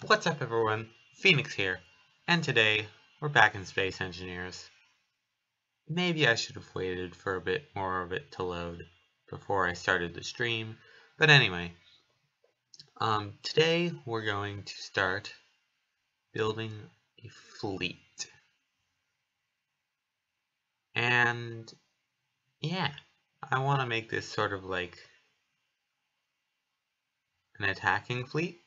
What's up everyone, Phoenix here, and today we're back in Space Engineers. Maybe I should have waited for a bit more of it to load before I started the stream, but anyway, today we're going to start building a fleet. And yeah, I want to make this sort of like an attacking fleet.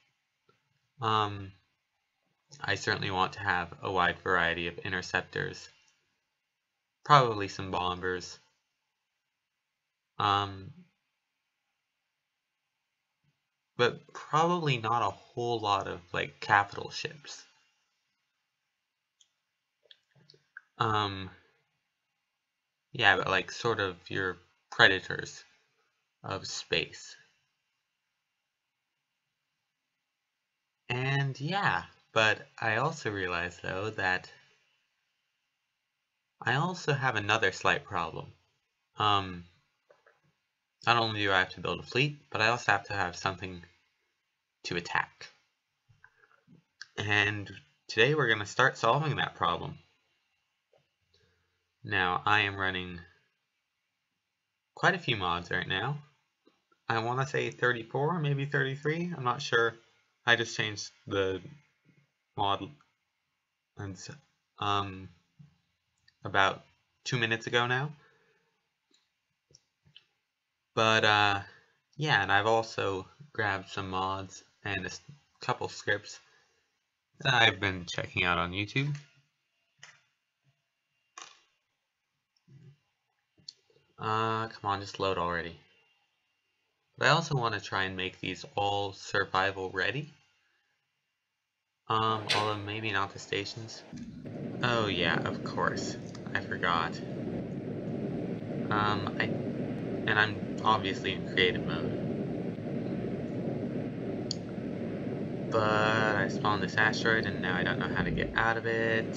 I certainly want to have a wide variety of interceptors, probably some bombers, but probably not a whole lot of like capital ships. Yeah, but like sort of your predators of space. And yeah, but I also realized though that I also have another slight problem. Not only do I have to build a fleet, but I also have to have something to attack. And today we're going to start solving that problem. Now, I am running quite a few mods right now. I want to say 34, maybe 33, I'm not sure. I just changed the mod about 2 minutes ago now. But yeah, and I've also grabbed some mods and a couple scripts that I've been checking out on YouTube. Come on, just load already. But I also want to try and make these all survival ready. Although maybe not the stations. Oh yeah, of course. I forgot. And I'm obviously in creative mode. But I spawned this asteroid and now I don't know how to get out of it.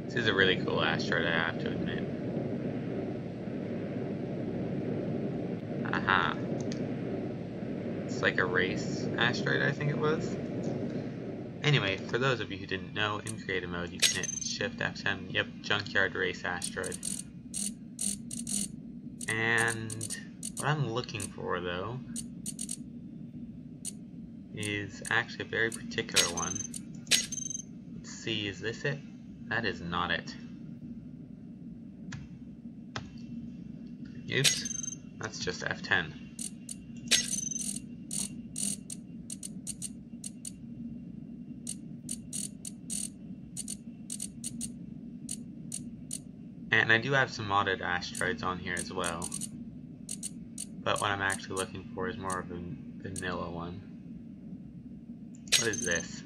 This is a really cool asteroid, I have to admit. Aha. It's like a race asteroid, I think it was. Anyway, for those of you who didn't know, in creative mode you can hit Shift F10, yep, Junkyard Race Asteroid. And what I'm looking for, though, is actually a very particular one. Let's see, is this it? That is not it. Oops, that's just F10. And I do have some modded asteroids on here as well. But what I'm actually looking for is more of a vanilla one. What is this?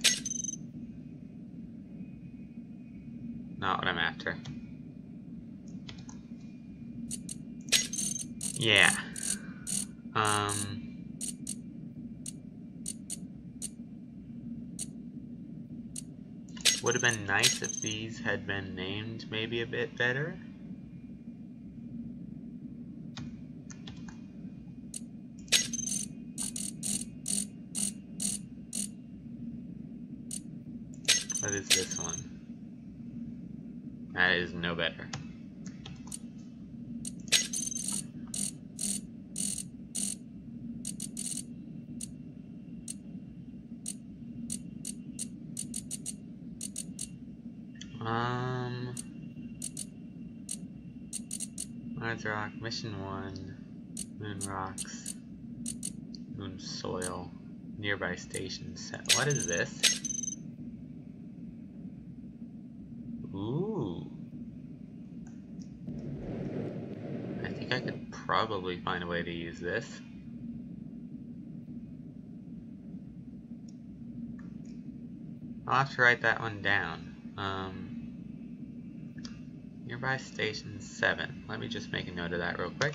Not what I'm after. Yeah. Would have been nice if these had been named maybe a bit better. What is this one? That is no better. Mars Rock, Mission 1, Moon Rocks, Moon Soil, Nearby Station Set. What is this? Ooh. I think I could probably find a way to use this. I'll have to write that one down. Nearby Station 7. Let me just make a note of that real quick.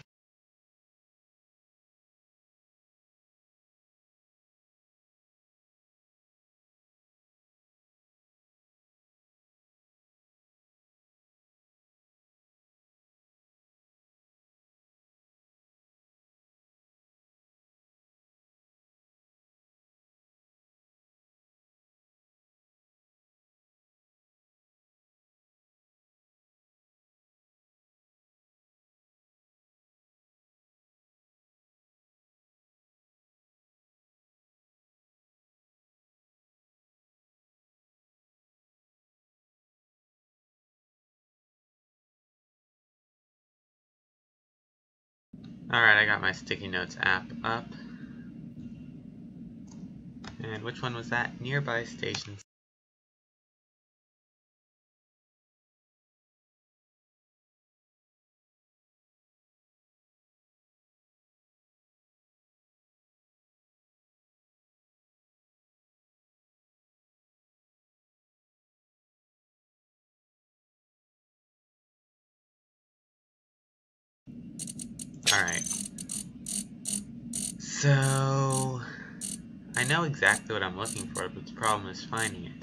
Alright, I got my sticky notes app up. And which one was that? Nearby stations. Alright. So I know exactly what I'm looking for, but the problem is finding it.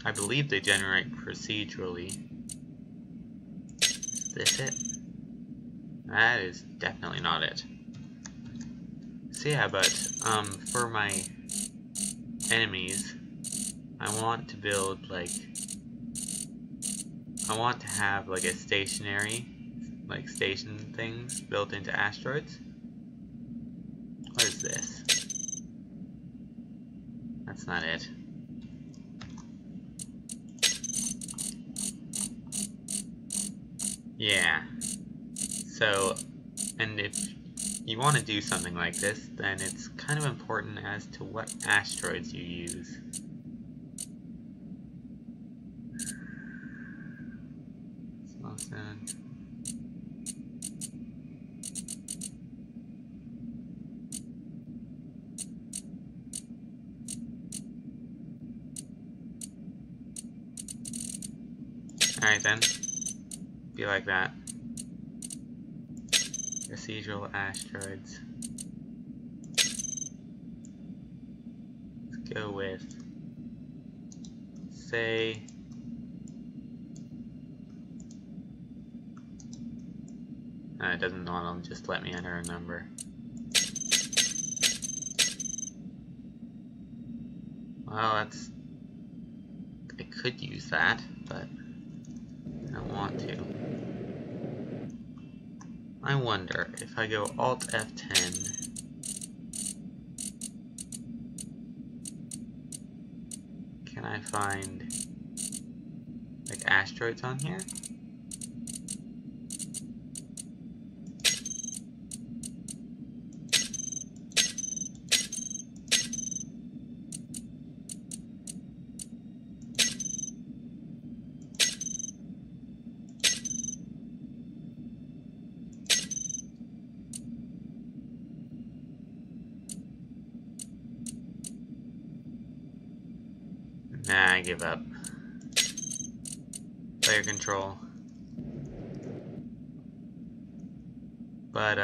I believe they generate procedurally. Is this it? That is definitely not it. So yeah, but for my enemies, I want to build like I want to have like a stationary like station things built into asteroids. What is this? That's not it. Yeah. So, and if you want to do something like this, then it's kind of important as to what asteroids you use. Small sound. Alright then. Be like that. Procedural asteroids. Let's go with, say, it doesn't want to just let me enter a number. Well, that's, I could use that, but I don't want to. I wonder if I go Alt F10. Can I find like asteroids on here? Nah, I give up. Player control. But,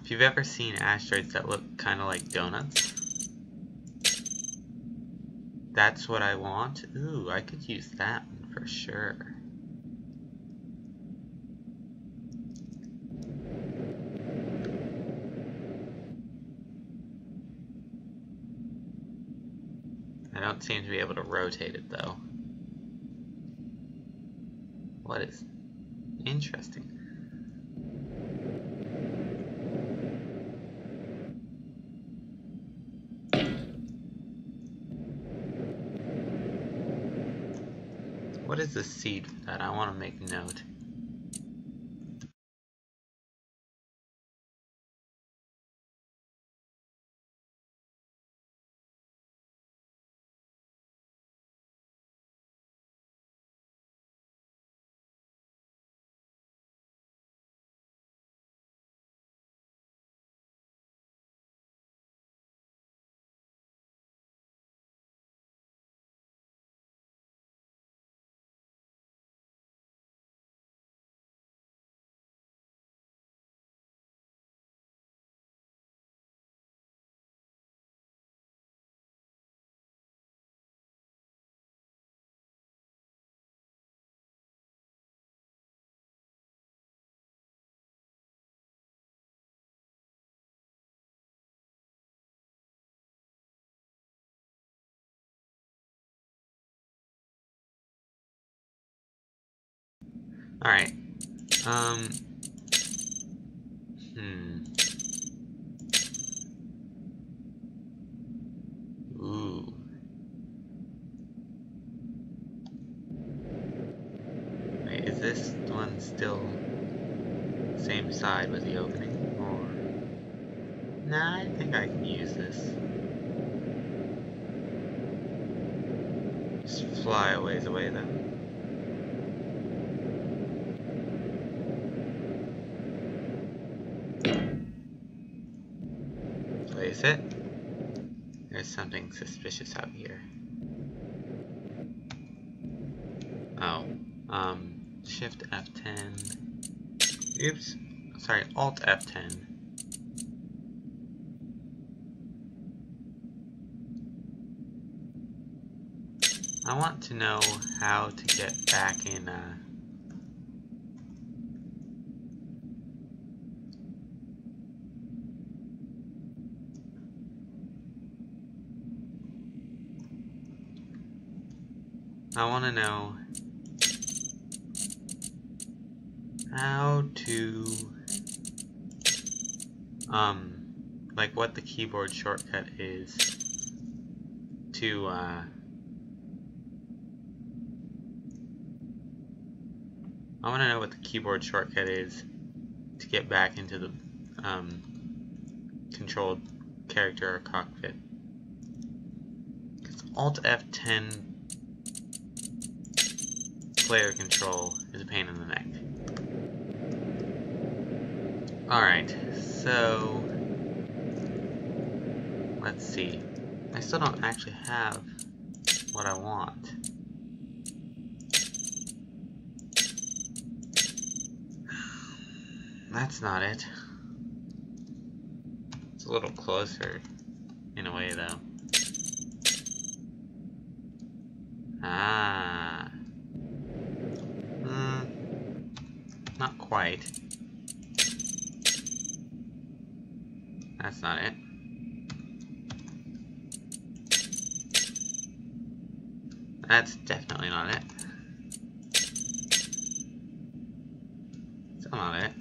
if you've ever seen asteroids that look kind of like donuts, that's what I want. Ooh, I could use that one for sure. I don't seem to be able to rotate it though. What is interesting? What is the seed for that? I want to make a note. Alright. Ooh. one still same side with the opening? Or... Nah, I think I can use this. Just fly a ways away then. Place it. There's something suspicious out here. Oh, Shift F10. Oops, sorry, Alt F10. I want to know how to get back in, I want to know how to, like what the keyboard shortcut is to, I want to know what the keyboard shortcut is to get back into the, controlled character or cockpit. Because Alt F10 player control is a pain in the neck. Alright, so let's see. I still don't actually have what I want. That's not it. It's a little closer in a way though. Ah. Not quite. That's not it. That's definitely not it. Still not it.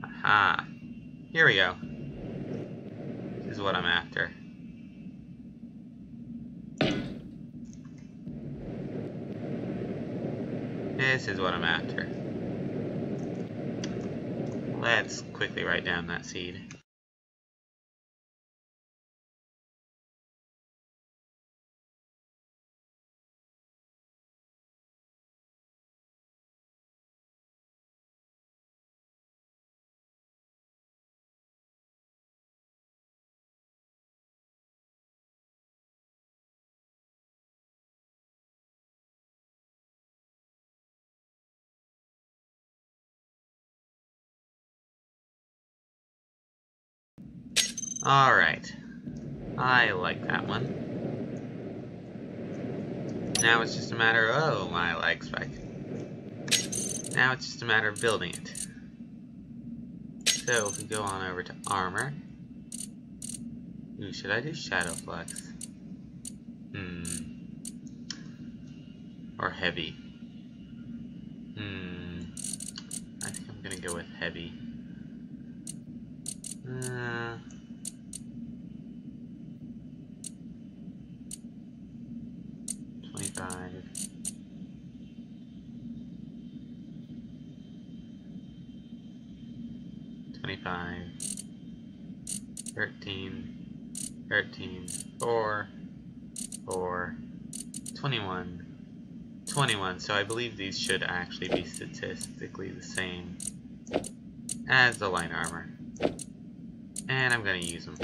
Aha. Here we go. This is what I'm after. This is what I'm after. Let's quickly write down that seed. Alright. I like that one. Now it's just a matter of... Oh, my lag spike. Now it's just a matter of building it. So, if we go on over to armor... Ooh, should I do shadow flex? Or heavy? I think I'm gonna go with heavy. 25. 25. 13. 13. 4. 4. 21. 21. So I believe these should actually be statistically the same as the light armor. And I'm going to use them.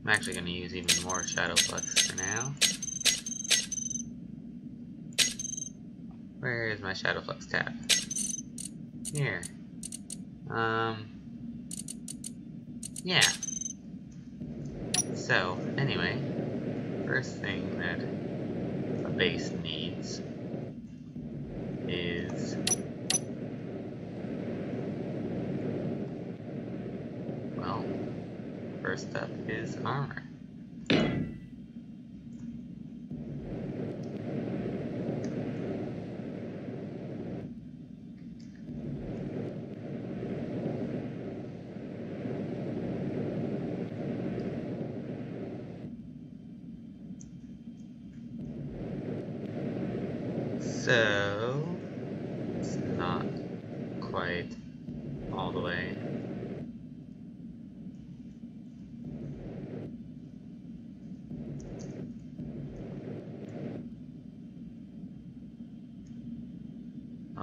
I'm actually going to use even more Shadow Flux for now. Where is my Shadow Flux tab? Here. Yeah. So, anyway, first thing that a base needs is well, first up is armor. still, it's not quite all the way.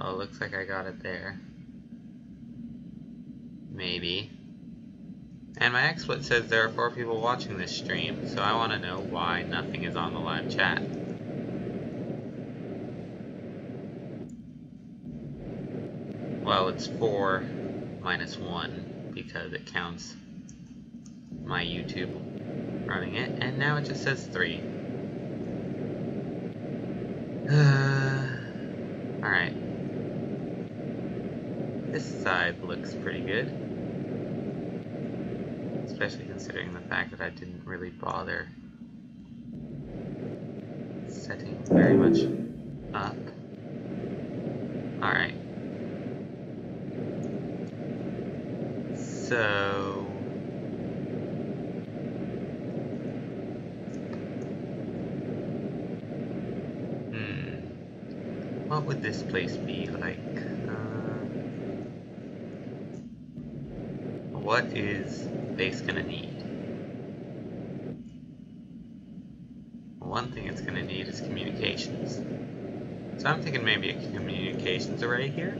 Oh, looks like I got it there. Maybe. And my XSplit says there are 4 people watching this stream, so I want to know why nothing is on the live chat. Well, it's 4 minus 1 because it counts my YouTube running it, and now it just says 3. Alright. This side looks pretty good. Especially considering the fact that I didn't really bother setting very much up. Alright. So... what would this place be like? What is base gonna need? One thing it's gonna need is communications. So I'm thinking maybe a communications array here.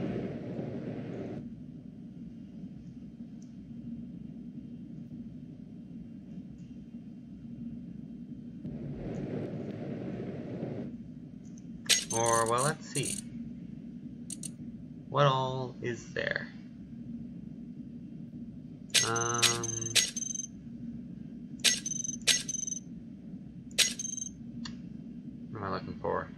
Or, well, let's see. What all is there? What am I looking for?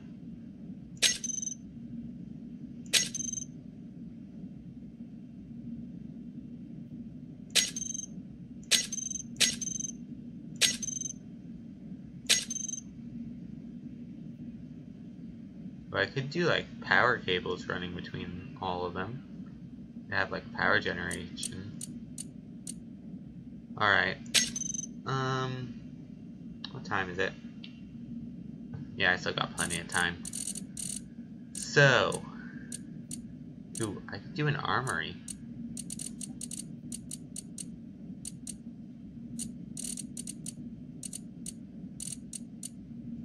But I could do like power cables running between all of them. They have like power generation. Alright. What time is it? Yeah, I still got plenty of time. So, ooh, I could do an armory.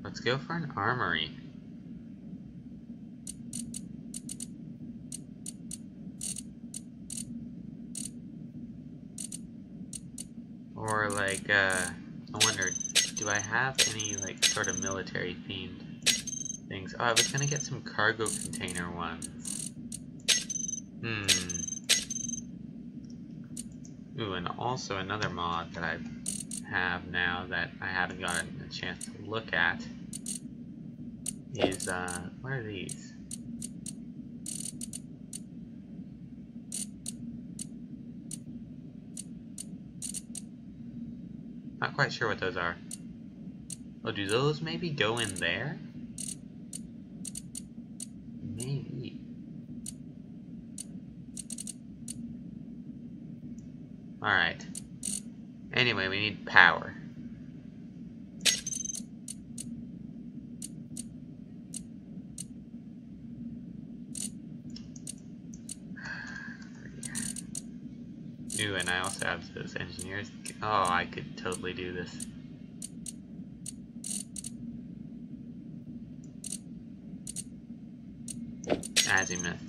Let's go for an armory. Or like, I wonder, do I have any like sort of military themed things? Oh, I was gonna get some cargo container ones. Ooh, and also another mod that I have now that I haven't gotten a chance to look at is, what are these? Not quite sure what those are. Oh, do those maybe go in there? Maybe. Alright. Anyway, we need power. Ooh, and I also have those engineers. Oh, I could totally do this. Azimuth.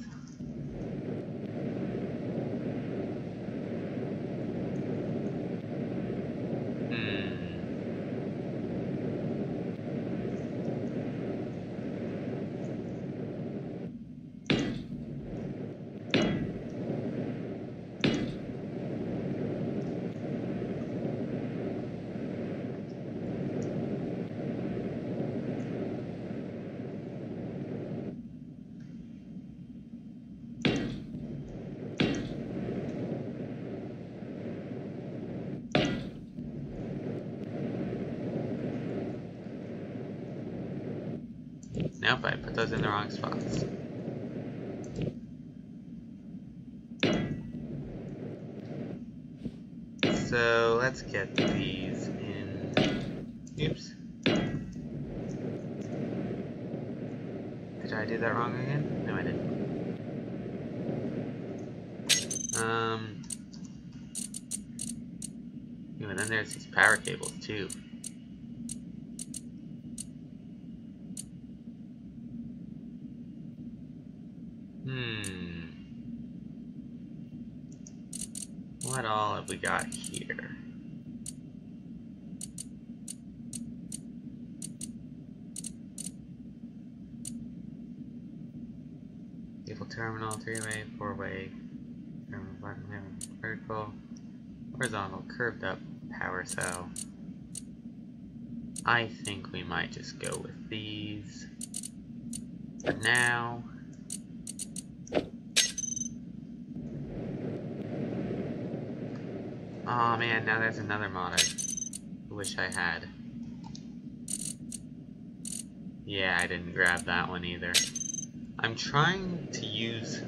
Nope, I put those in the wrong spots. So let's get these in. Oops. Did I do that wrong again? No, I and then there's these power cables too. What all have we got here? Cable terminal, 3-way, 4-way, vertical, horizontal, curved up power cell. I think we might just go with these for now. Oh man, now there's another mod I wish I had. Yeah, I didn't grab that one either. I'm trying to use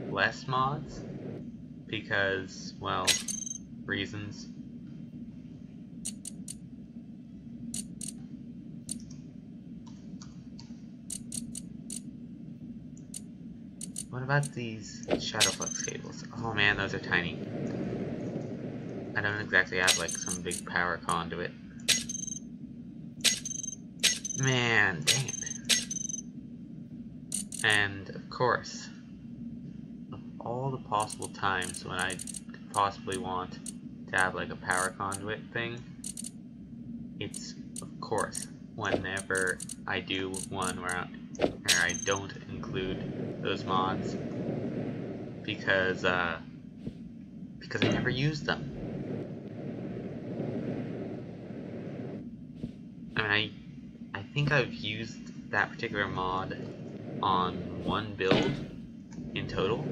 less mods because, well, reasons. What about these Shadowflux cables? Oh man, those are tiny. I don't exactly have like some big power conduit. Man, dang it. And of course, of all the possible times when I could possibly want to have like a power conduit thing, it's of course whenever I do one where I don't include those mods because I never use them. I mean, I think I've used that particular mod on one build in total.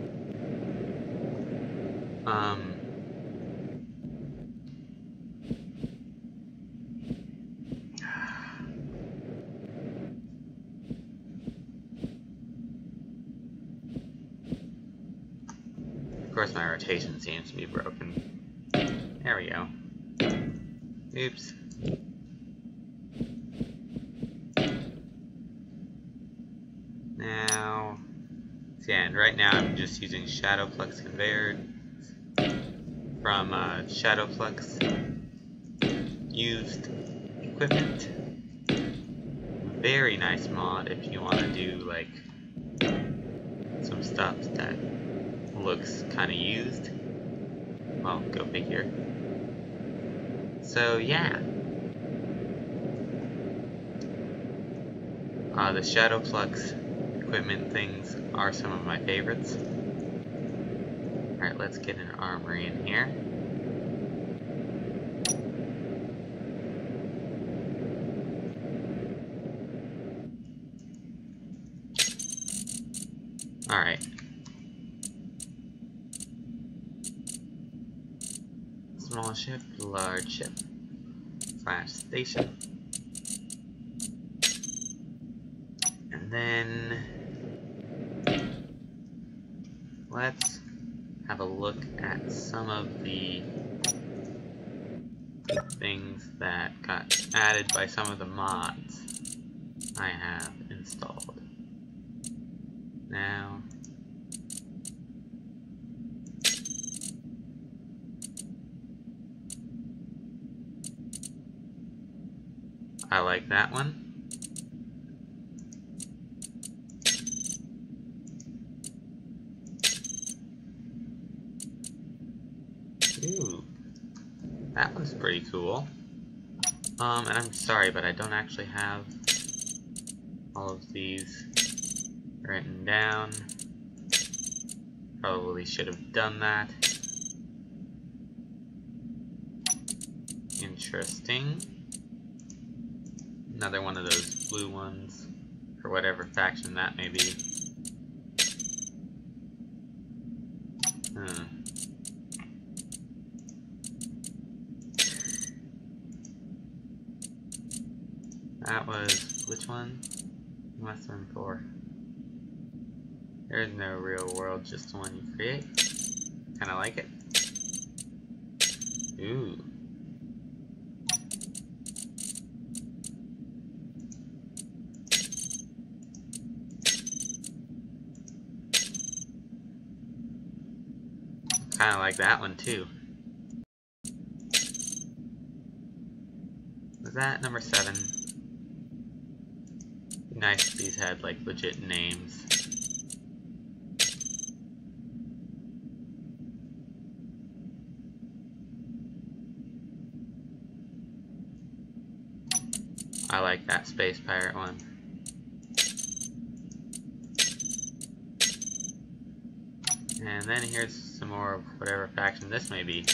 Of course, my rotation seems to be broken. There we go. Oops. Now, yeah, and right now I'm just using Shadowflux conveyor from Shadowflux used equipment. Very nice mod if you want to do like some stuff that looks kind of used. Well, go figure. So yeah, the Shadowflux equipment things are some of my favorites. Alright, let's get an armory in here. Alright. Small ship, large ship, / station. And then let's have a look at some of the things that got added by some of the mods I have installed. Now, I like that one. Ooh, that one's pretty cool. And I'm sorry, but I don't actually have all of these written down. Probably should have done that. Interesting. Another one of those blue ones, for whatever faction that may be. That was, which one? Must have been 4. There's no real world, just the one you create. Kinda like it. Ooh. Kinda like that one too. that number 7. Nice if these had like legit names. I like that Space Pirate one. And then here's some more of whatever faction this may be.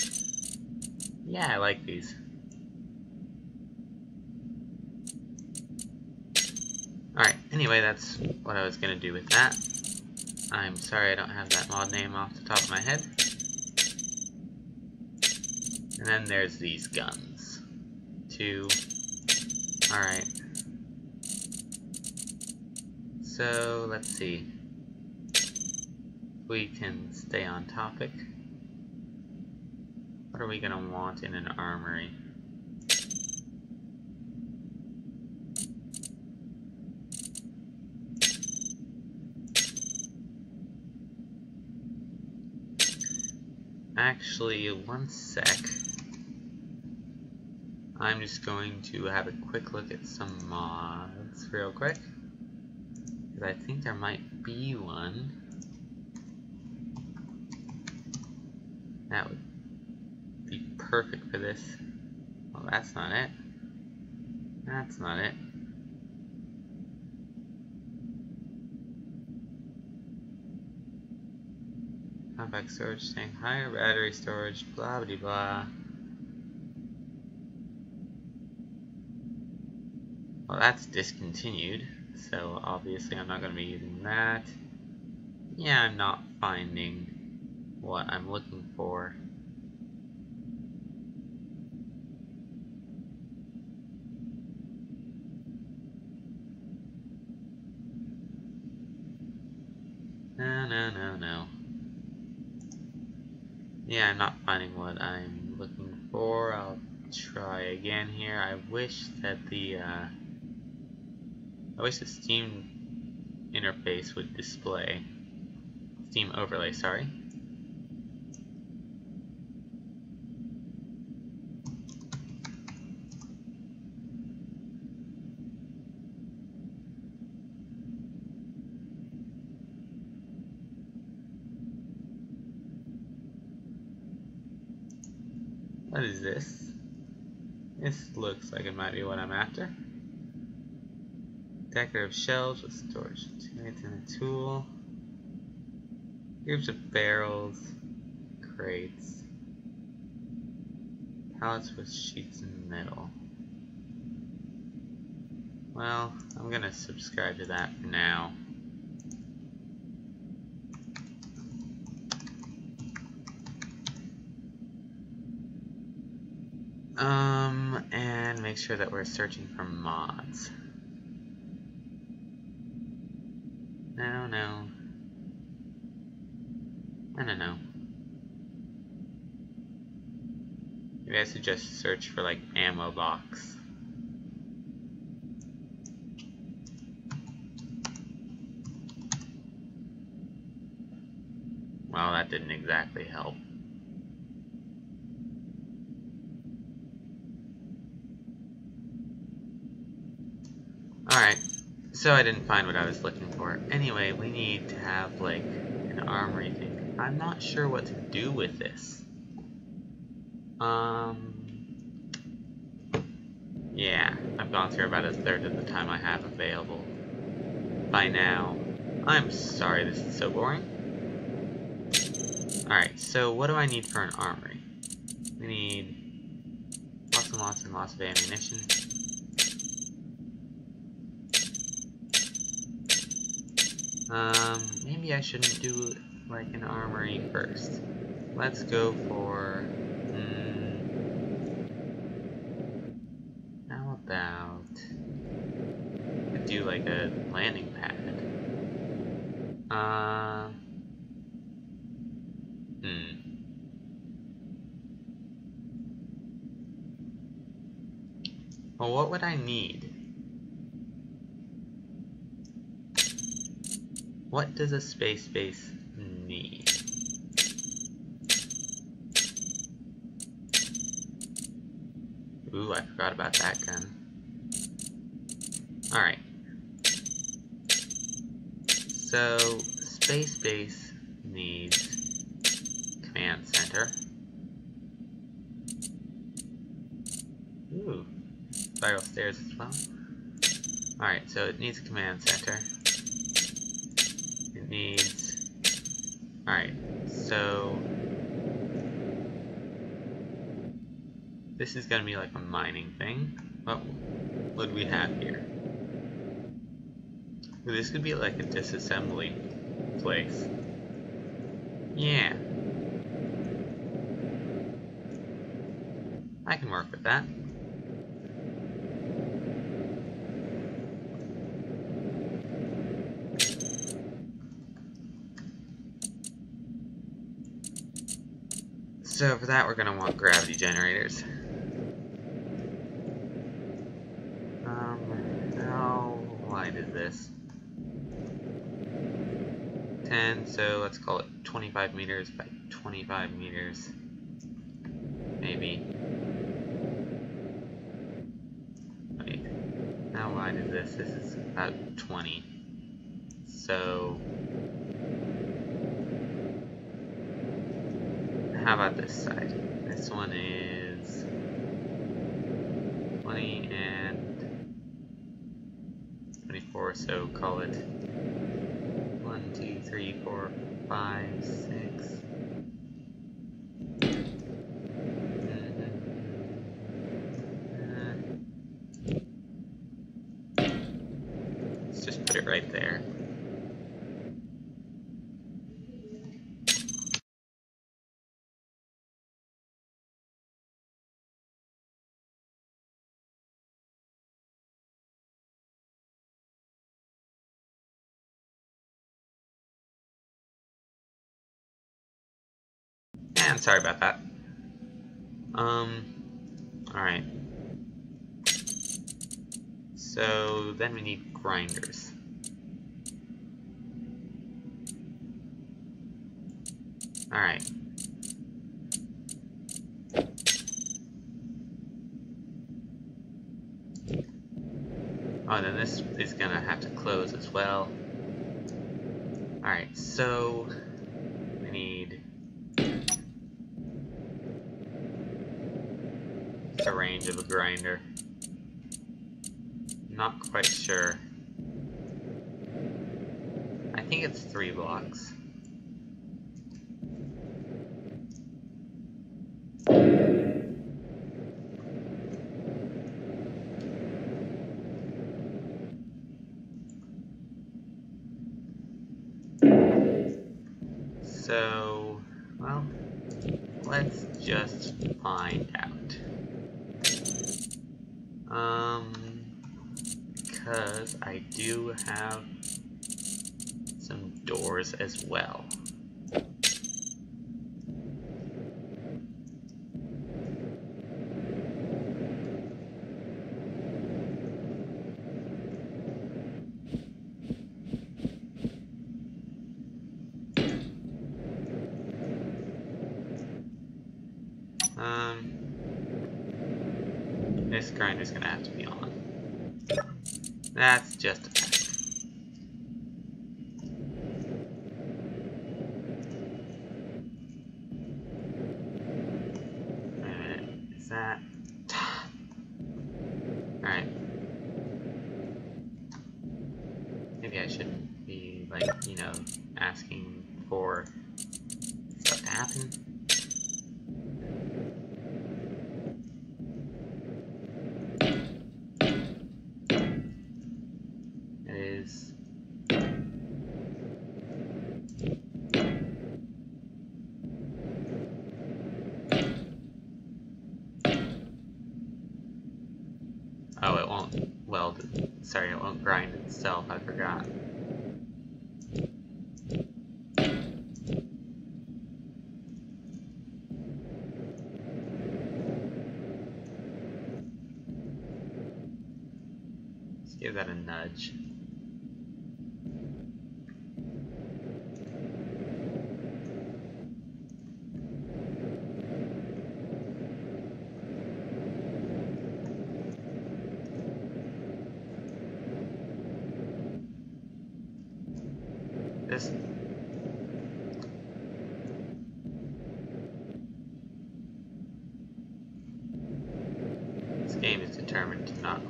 Yeah, I like these. Alright, anyway, that's what I was going to do with that. I'm sorry I don't have that mod name off the top of my head. And then there's these guns. 2. Alright. So, let's see. We can stay on topic. What are we going to want in an armory? Actually, one sec. I'm just going to have a quick look at some mods real quick. Because I think there might be one. That would be perfect for this. Well, that's not it. That's not it. Compact storage tank, higher battery storage, blah blah blah. Well, that's discontinued, so obviously I'm not going to be using that. Yeah, I'm not finding what I'm looking for. No. Yeah, I'm not finding what I'm looking for. I'll try again here. I wish that the Steam interface would display. Steam overlay, sorry. What is this? This looks like it might be what I'm after. Decorative shelves with storage units and a tool. Groups of barrels, crates, pallets with sheets in the middle. Well, I'm gonna subscribe to that for now. And make sure that we're searching for mods. No. Maybe I should just search for like ammo box. Well, that didn't exactly help. Alright, so I didn't find what I was looking for. Anyway, we need to have like an armory thing. I'm not sure what to do with this. Yeah, I've gone through about a third of the time I have available by now. I'm sorry this is so boring. Alright, so what do I need for an armory? We need lots and lots of ammunition. Maybe I shouldn't do like an armory first. Let's go for how about we do like a landing pad? Well, what would I need? What does a space base need? Ooh, I forgot about that gun. Alright. So, Space Base needs command center. Ooh, spiral stairs as well. Alright, so it needs a command center. It needs... Alright, so... This is gonna be like a mining thing. What would we have here? Ooh, this could be like a disassembly place. Yeah. I can work with that. So for that we're going to want gravity generators. How wide is this? 10, so let's call it 25 meters by 25 meters. Maybe. Wait, how wide is this? This is about 20. So, how about this side? This one is 20 and 24, so call it 1, 2, 3, 4, 5, 6. Let's just put it right there. And sorry about that. Alright. So then we need grinders. Alright. Oh, then this is gonna have to close as well. Alright, so we need the range of a grinder. Not quite sure. I think it's 3 blocks. So, well, let's just find out. Because I do have some doors as well. This grinder's gonna have to be on. That's just a fact. Wait a minute, is that... Alright. Maybe I shouldn't be, like, you know, asking for stuff to happen. Oh, it won't weld. Sorry, it won't grind itself. I forgot. Let's give that a nudge.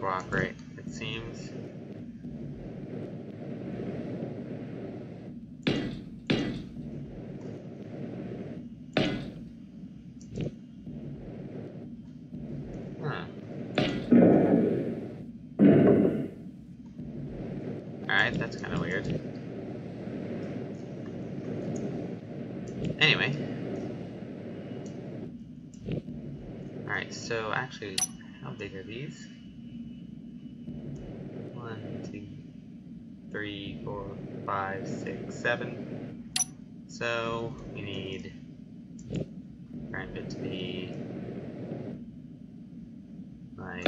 cooperate, it seems. Alright, that's kind of weird. Anyway. Alright, so actually, how big are these? 1, 2, 3, 4, 5, 6, 7. So we need grind bit to be like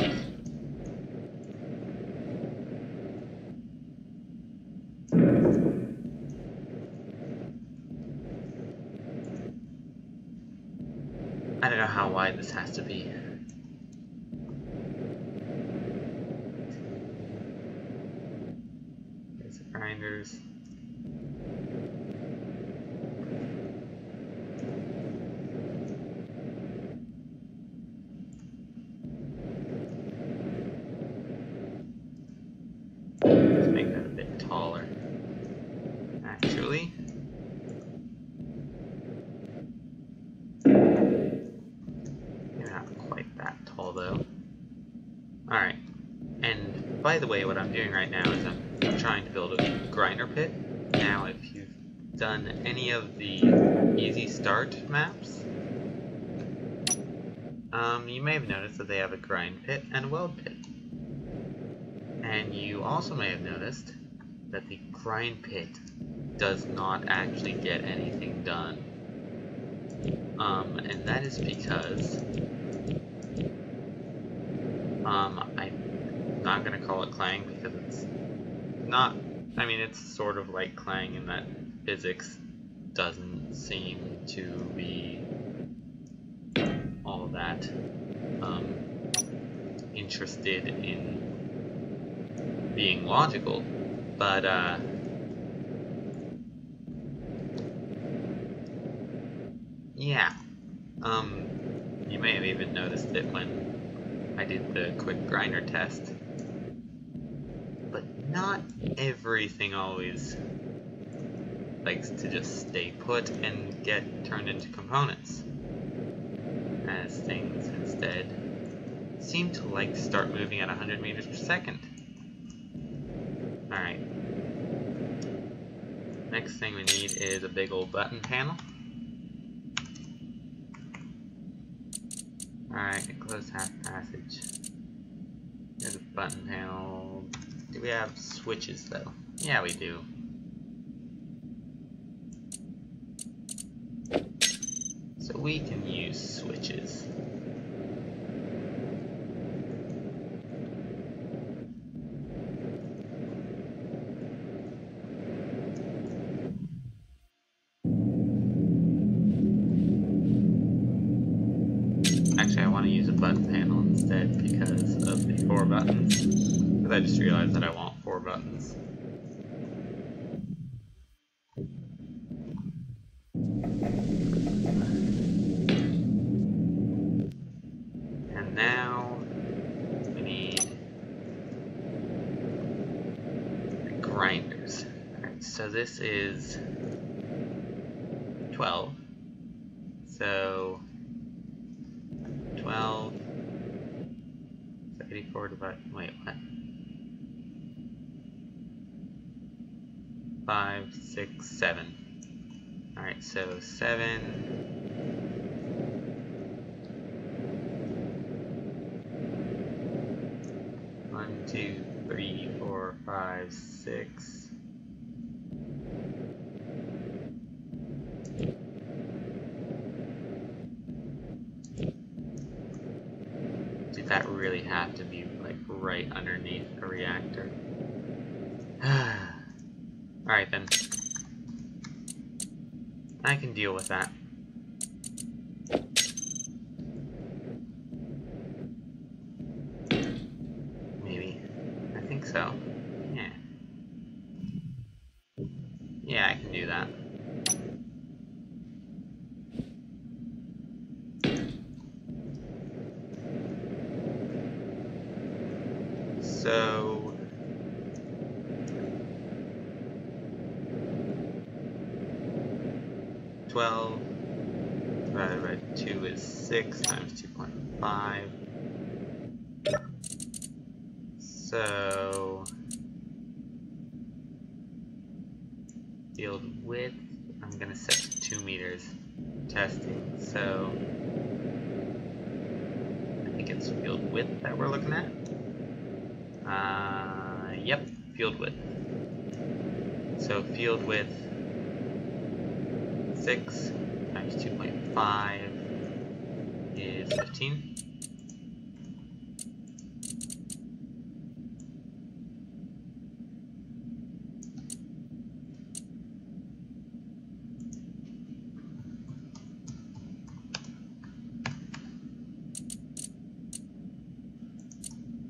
I don't know how wide this has to be. There's the grinders. Let's make that a bit taller. Actually. Though. Alright, and by the way, what I'm doing right now is I'm trying to build a grinder pit. Now, if you've done any of the Easy Start maps, you may have noticed that they have a grind pit and a weld pit. And you also may have noticed that the grind pit does not actually get anything done. And that is because I'm not going to call it Clang because it's not, I mean, it's sort of like Clang in that physics doesn't seem to be all that interested in being logical, but yeah, you may have even noticed it when I did the quick grinder test, but not everything always likes to just stay put and get turned into components, as things instead seem to like to start moving at 100 meters per second. Alright, next thing we need is a big old button panel. Alright, close half passage. There's a button panel. Do we have switches though? Yeah, we do. So we can use switches. Actually, I want to use a button panel instead because of the 4 buttons. Because I just realized that I want 4 buttons. And now we need grinders. Alright, so this is 12. So 12, 84 divided, wait, what? 5, 6, 7. Alright, so 7. 1, 2, 3, 4, 5, 6. That really have to be like right underneath a reactor. Alright then. I can deal with that. Maybe. I think so. Yeah. Yeah, I can do that. So 12 divided by 2 is 6 times 2.5. So field width, I'm going to set to 2 meters. Testing, so I think it's field width that we're looking at. Yep, field width. So field width 6 times 2.5 is 15.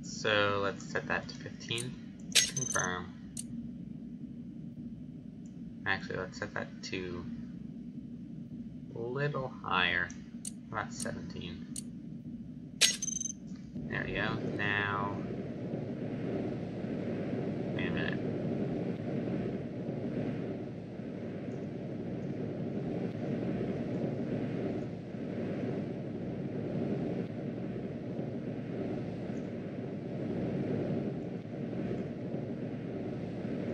So let's set that to 15. Confirm. Actually, let's set that to a little higher. About 17. There we go. Now, wait a minute.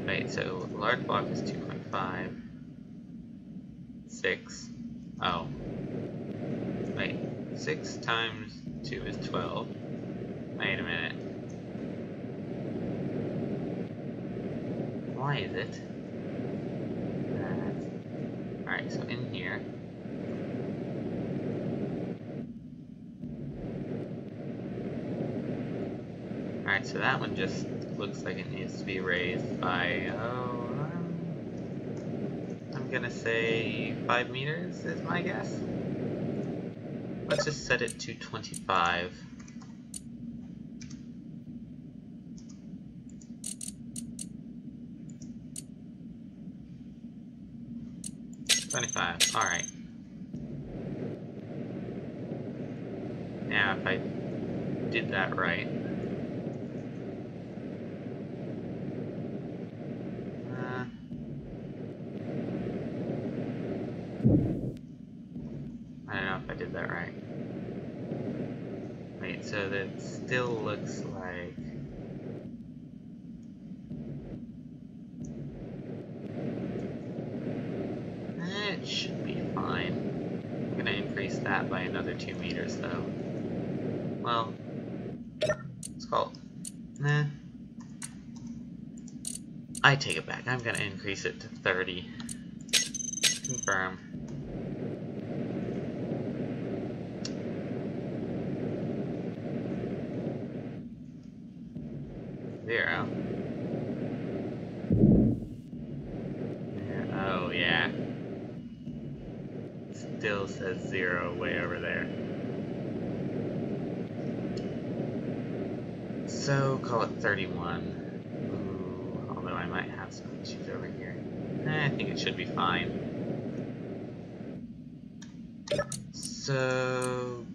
Wait, so large block is 2.5. 6. Oh. Wait. 6 times 2 is 12. Wait a minute. Why is it? Alright, so in here. Alright, so that one just looks like it needs to be raised by, I'm gonna say 5 meters is my guess. Let's just set it to 25. Alright. Now if I did that right. I don't know if I did that right. Wait, so that still looks like... It should be fine. I'm gonna increase that by another 2 meters though. Well, let's call it... Nah. I take it back. I'm gonna increase it to 30. Confirm. Zero. Oh yeah. Still says 0 way over there. So call it 31. Ooh, although I might have some issues over here. I think it should be fine. So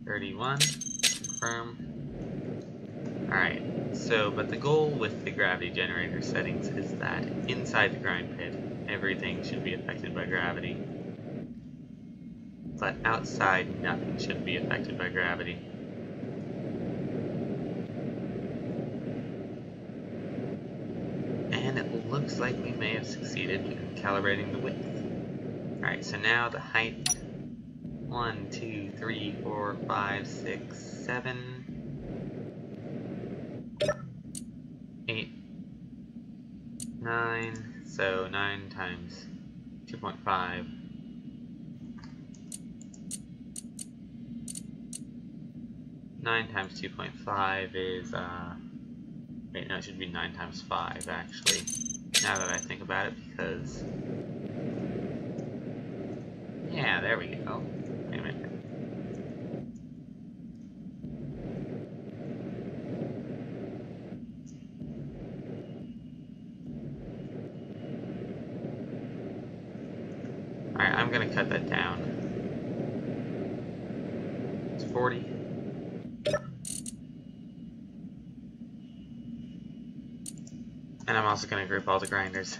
31, confirm. Alright, so, but the goal with the gravity generator settings is that inside the grind pit, everything should be affected by gravity. But outside, nothing should be affected by gravity. And it looks like we may have succeeded in calibrating the width. Alright, so now the height. 1, 2, 3, 4, 5, 6, 7, 8, 9, so 9 times 2.5. 9 times 2.5 is, wait, no, it should be 9 times 5, actually, now that I think about it, because, yeah, there we go. Wait a minute. Alright, I'm gonna cut that down. It's 40. And I'm also gonna group all the grinders.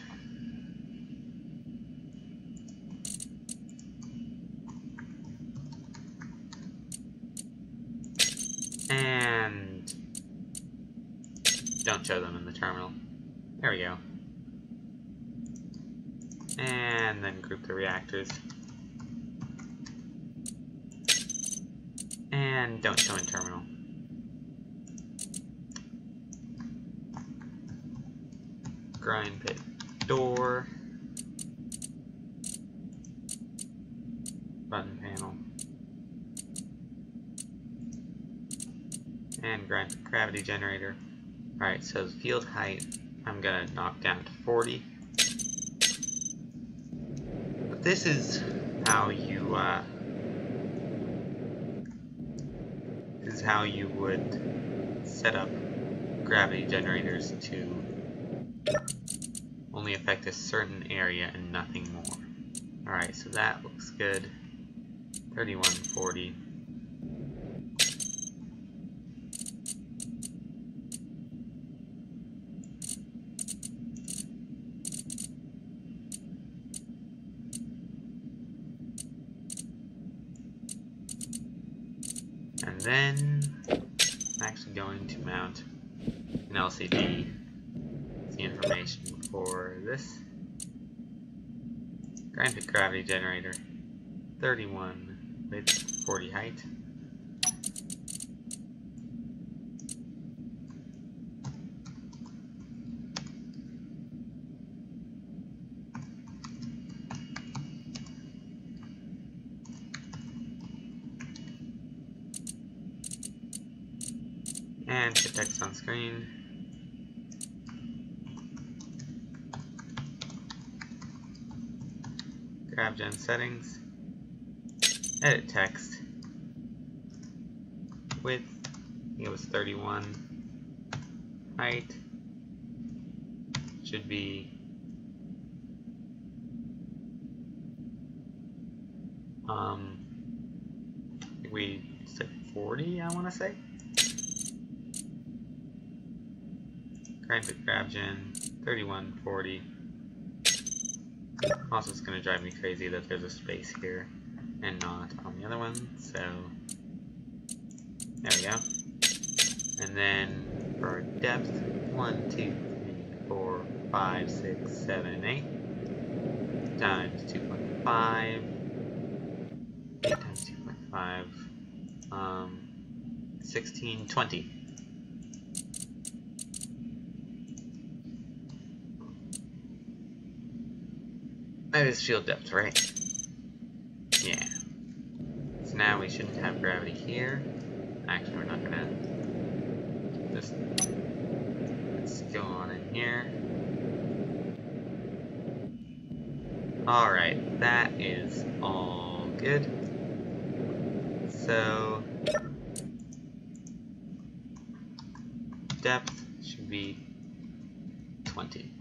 And don't show them in the terminal. There we go. And then group the reactors. And don't show in terminal. Grind pit door. Button panel. And grind pit gravity generator. Alright, so the field height I'm gonna knock down to 40. But this is how you would set up gravity generators to only affect a certain area and nothing more. Alright, so that looks good. 3140. And then I'm actually going to mount an LCD. It's the information for this. Grind pit gravity generator. 31 width, 40 height. And hit text on screen. GravGen settings. Edit text. Width, I think it was 31. Height should be I think we said 40, I want to say. Grind pit GravGen 3140. Also, it's going to drive me crazy that there's a space here and not on the other one, so there we go. And then for our depth, 1, 2, 3, 4, 5, 6, 7, and 8 times 2.5, 8 times 2.5, 16, 20. That is field depth, right? Yeah. So now we shouldn't have gravity here. Actually, we're not gonna. Just let's go on in here. Alright, that is all good. So depth should be 20.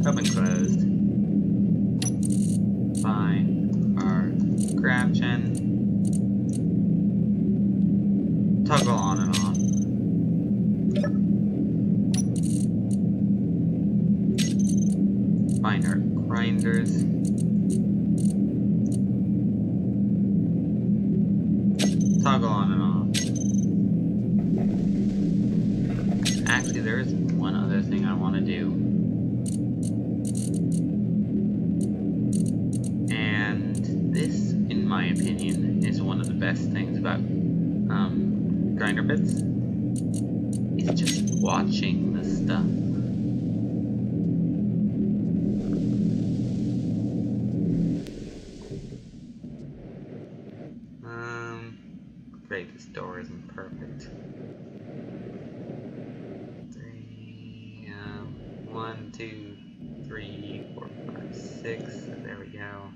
Open, closed. Find our GravGen. Toggle on and off. Find our grinders. Toggle on and off. Actually, there is one other thing I want to do. In my opinion, is one of the best things about grinder bits. It's just watching the stuff. 1, 2, 3, 4, 5, 6. There we go.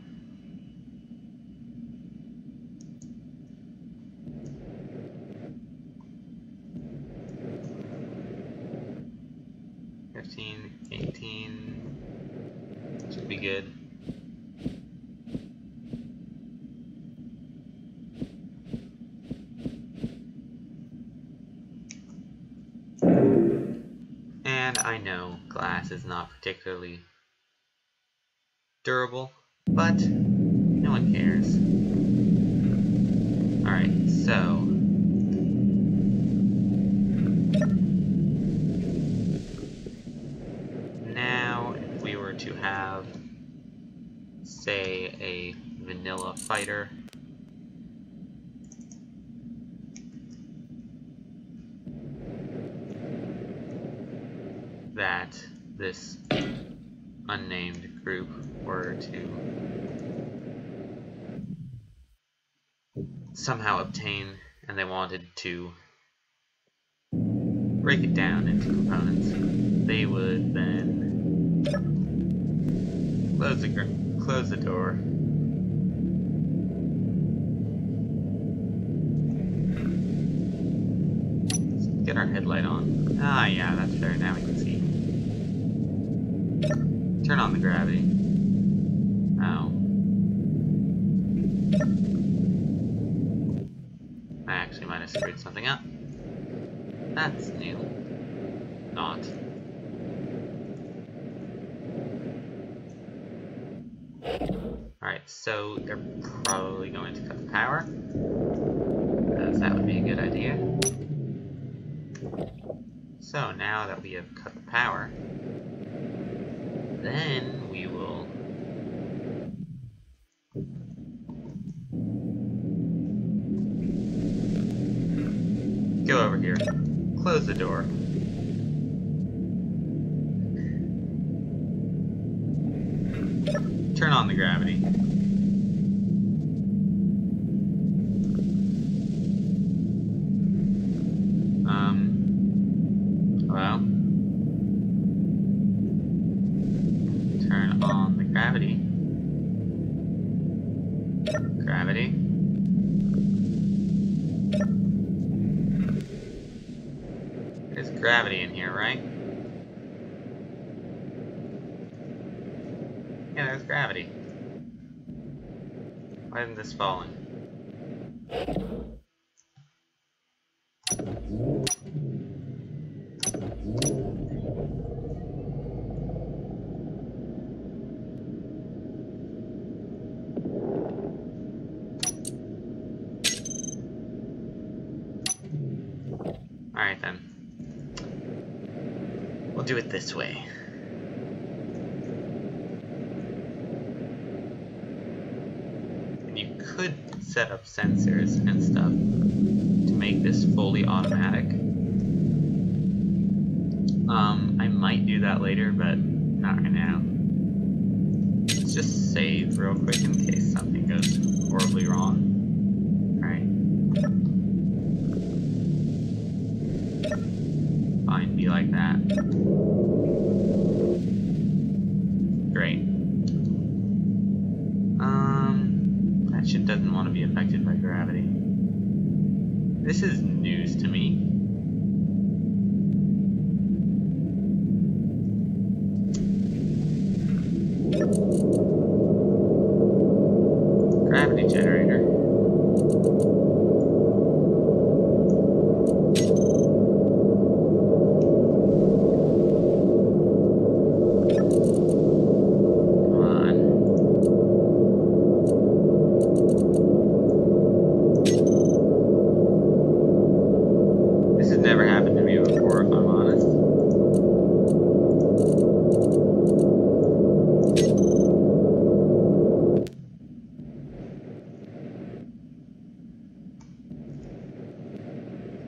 Should be good. And I know glass is not particularly durable, but no one cares. Alright, so now if we were to have, say, a vanilla fighter, that this unnamed group were to somehow obtain, and they wanted to break it down into components, they would then close the door, let's get our headlight on. Ah, yeah, that's better. Now we can see. Turn on the gravity. Oh. I actually might have screwed something up. That's new. Not. Alright, so they're probably going to cut the power, because that would be a good idea. So now that we have cut the power, then we will go over here, close the door, turn on the gravity, well, turn on the gravity. Gravity. There's gravity in here, right? Yeah, there's gravity. Why isn't this falling? Alright then. We'll do it this way. And you could set up sensors and stuff to make this fully automatic. I might do that later, but not right now. Let's just save real quick in case something goes horribly wrong. Fine, be like that. Great. That shit doesn't want to be affected by gravity. This is news to me. Gravity generator.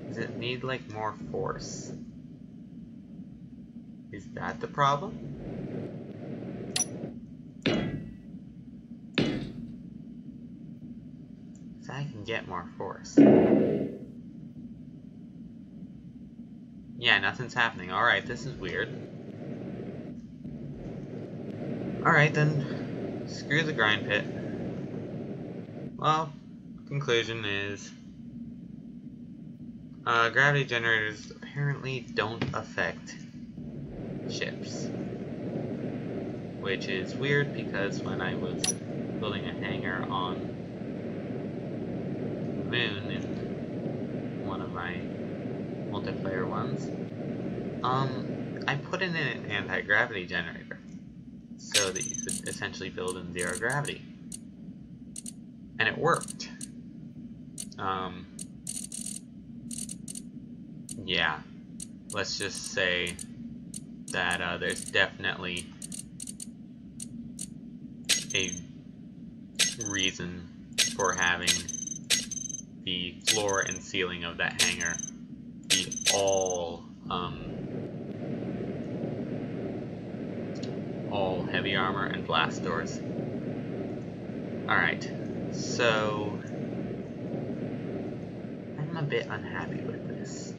Does it need, like, more force? Is that the problem? So I can get more force. Yeah, nothing's happening. Alright, this is weird. Alright then, screw the grind pit. Well, conclusion is gravity generators apparently don't affect ships. Which is weird because when I was building a hangar on the moon in one of my multiplayer ones, I put in an anti-gravity generator so that you could essentially build in zero gravity. And it worked. Yeah, let's just say that there's definitely a reason for having the floor and ceiling of that hangar be all heavy armor and blast doors. Alright, so I'm a bit unhappy with this.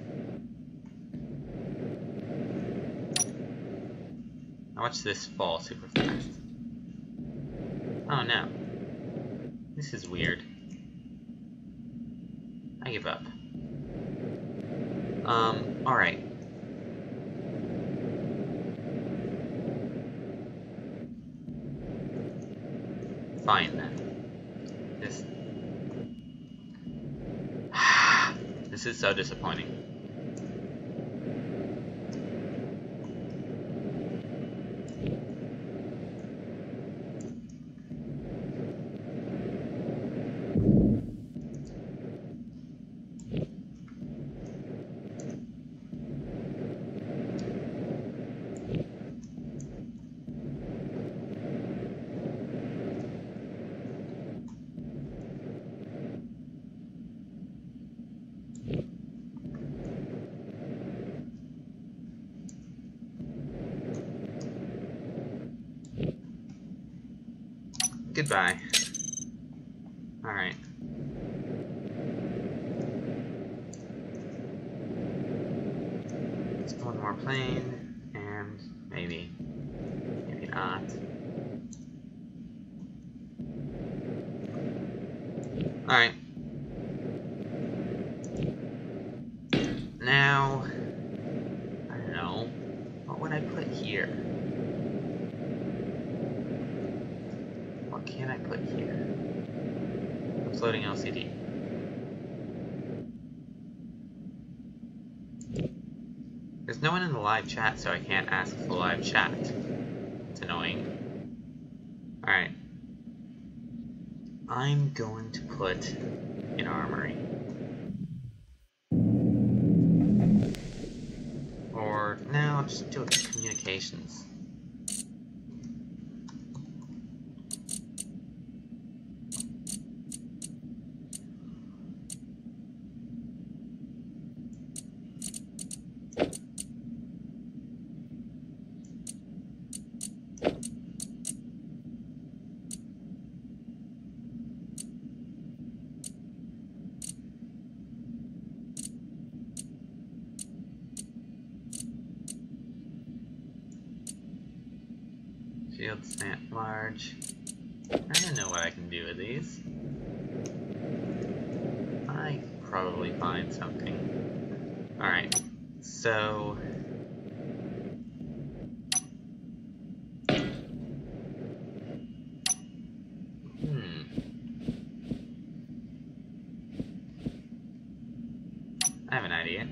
Now watch this fall super fast. Oh no. This is weird. I give up. Alright. Fine then. This is so disappointing. Goodbye. Alright. Let's put one more plane, and maybe not. Alright. Now, I don't know, what would I put here? What can I put here? A floating LCD. There's no one in the live chat, so I can't ask the live chat. It's annoying. Alright. I'm going to put an armory. Or, no, I'll just do it with communications. Field slant large. I don't know what I can do with these. I could probably find something. Alright, so I have an idea.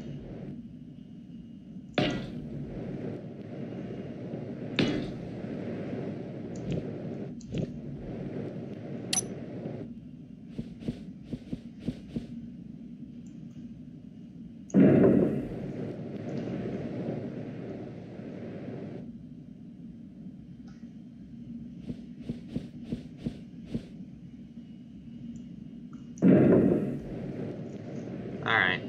Alright.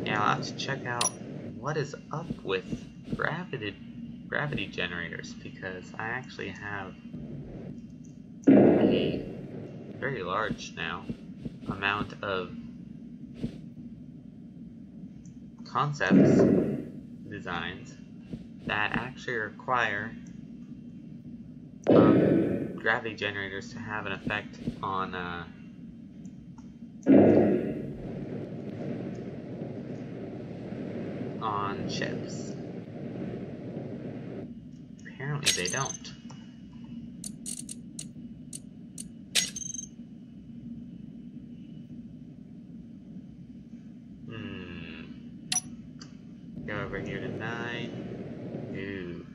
Yeah, I'll have to check out what is up with gravity gravity generators, because I actually have a very large now amount of concepts, designs, that actually require gravity generators to have an effect on ships. Apparently they don't. Go over here to 9. Ooh.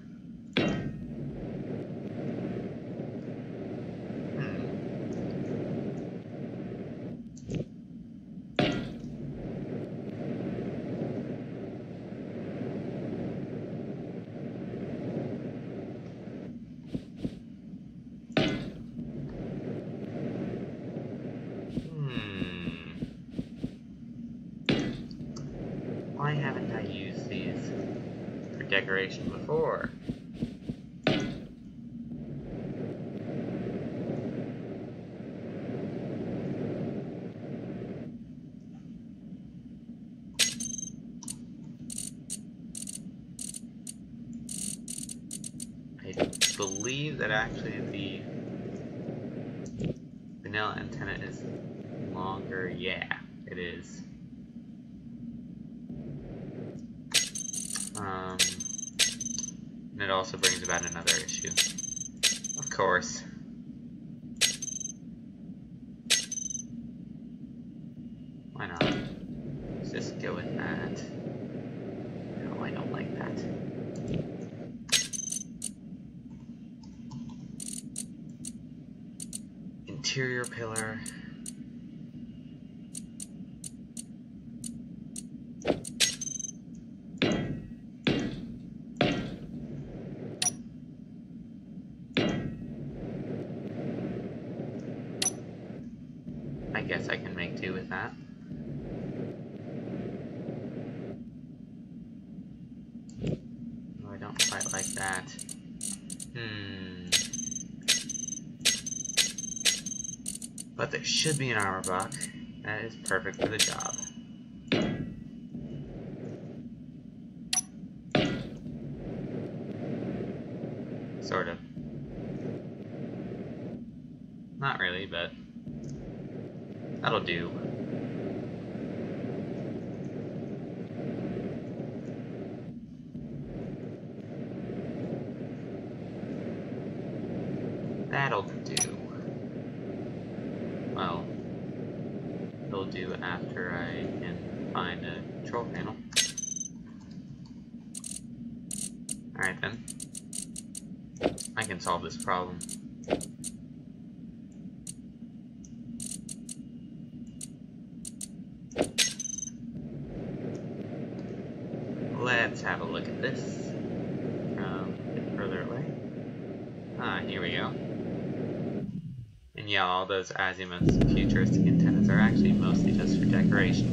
Why haven't I used these for decoration before? I believe that actually the vanilla antenna is longer. Yeah, it is. And it also brings about another issue. Of course. Why not? Let's just go with that. No, I don't like that. Interior pillar. I guess I can make do with that. No, I don't quite like that. But there should be an armor block. That is perfect for the job. Sort of. Not really, but that'll do. That'll do. Well, it'll do after I can find a control panel. Alright then. I can solve this problem. Let's have a look at this from a bit further away. Ah, here we go. And yeah, all those azimuths and futuristic antennas are actually mostly just for decoration.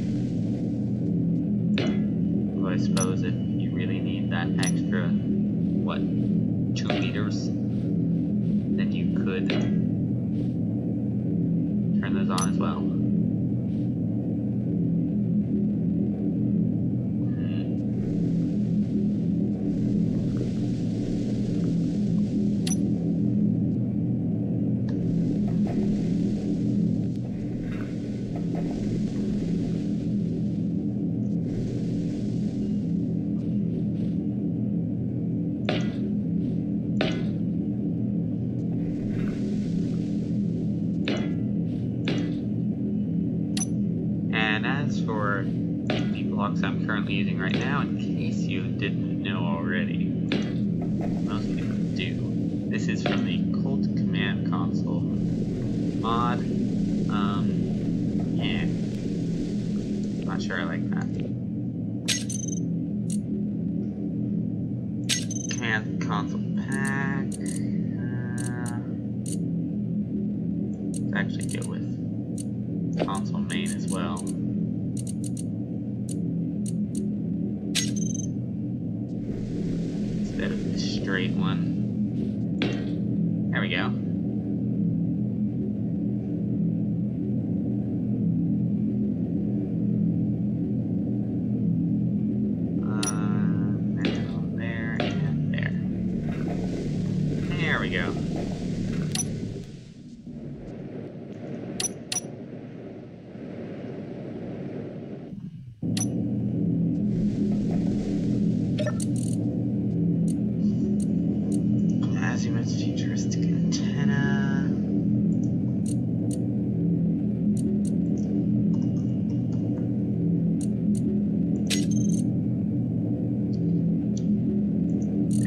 Although I suppose if you really need that extra, what, 2 meters, then you could turn those on as well. As for the blocks I'm currently using right now, in case you didn't know already, most people do, this is from the Colt Command Console mod. Yeah, not sure I like that. Command Console pack. Let's actually go with console main as well. instead of the straight one. There we go. There and there. There we go. Azimuth's futuristic antenna.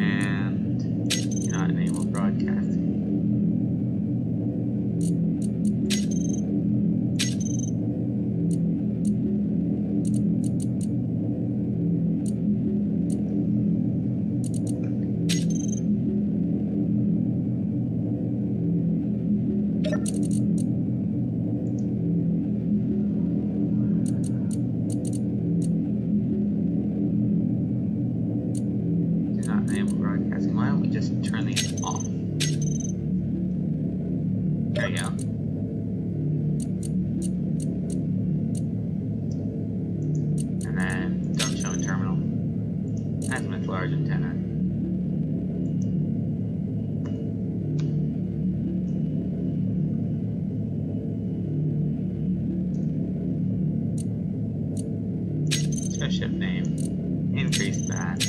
And do not enable broadcasting. Why don't we just turn these off? There you go. And then don't show in terminal. Azimuth large antenna. Show ship name. Increase that.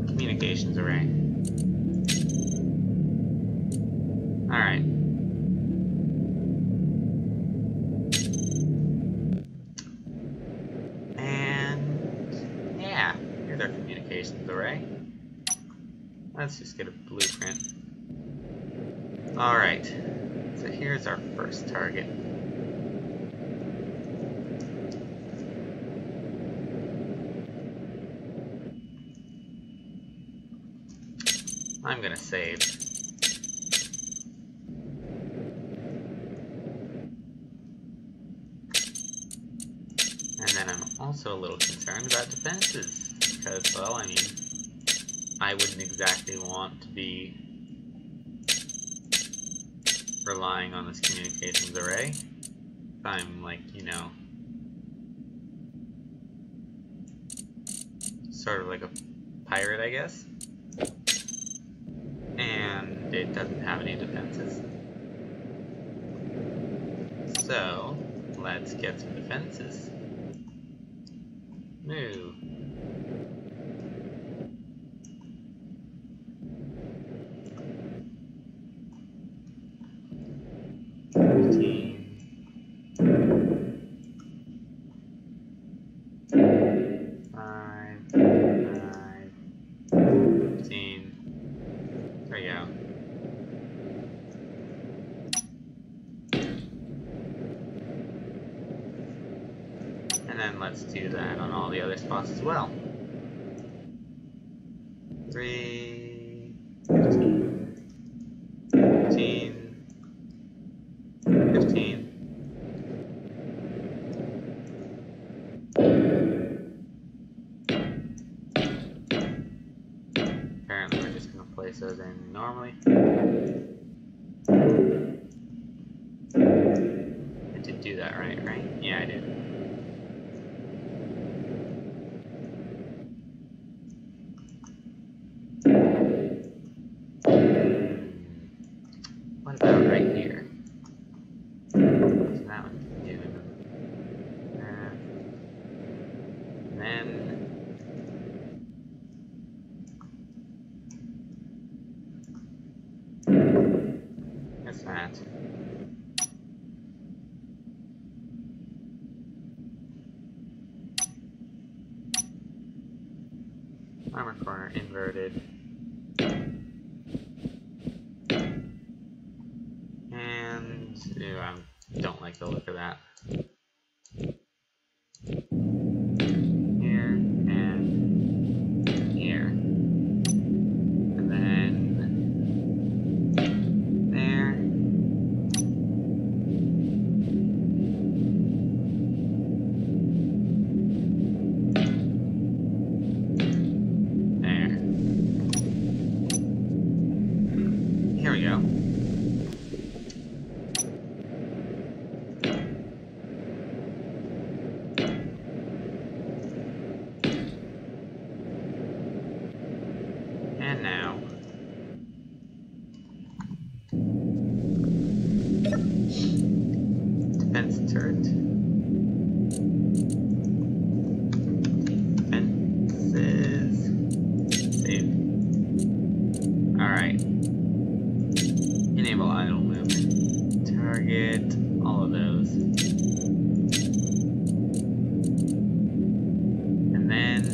Communications array. Alright. And yeah, here's our communications array. Let's just get a blueprint. Alright, so here's our first target. I'm gonna save. And then I'm also a little concerned about defenses, because, well, I mean, I wouldn't exactly want to be relying on this communications array. I'm like, you know, sort of like a pirate, I guess. And it doesn't have any defenses. So, let's get some defenses. Move. There you go. And then let's do that on all the other spots as well. 3, 15, 15, 15. Apparently we're just going to place those in normally. I did do that right? Yeah, I did. What about right here? What's that one doing? And then what's that? Armor corner inverted. And ew, I don't like the look of that. Here and here. And And now. Defense turret. Defenses. Save. Alright. Enable idle movement. Target. All of those. And then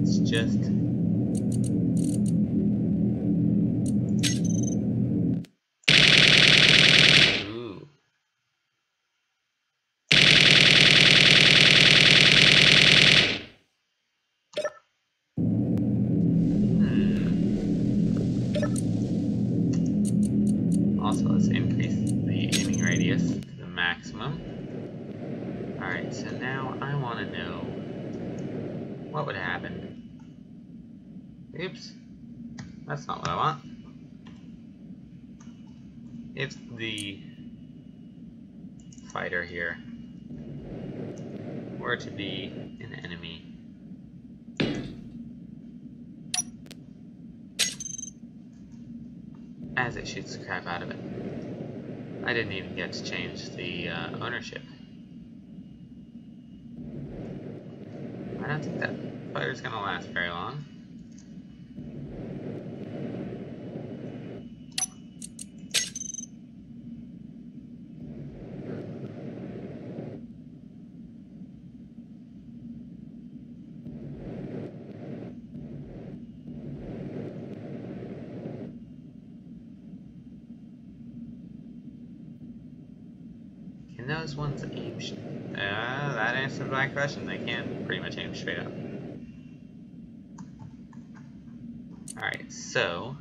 it's just also, let's increase the aiming radius to the maximum. Alright, so now I want to know what would happen. Oops, that's not what I want. If the fighter here were to be an enemy, as it shoots the crap out of it. I didn't even get to change the ownership. I don't think that fighter's gonna last very long. Can those ones aim that answers my question. They can pretty much aim straight up. Alright, so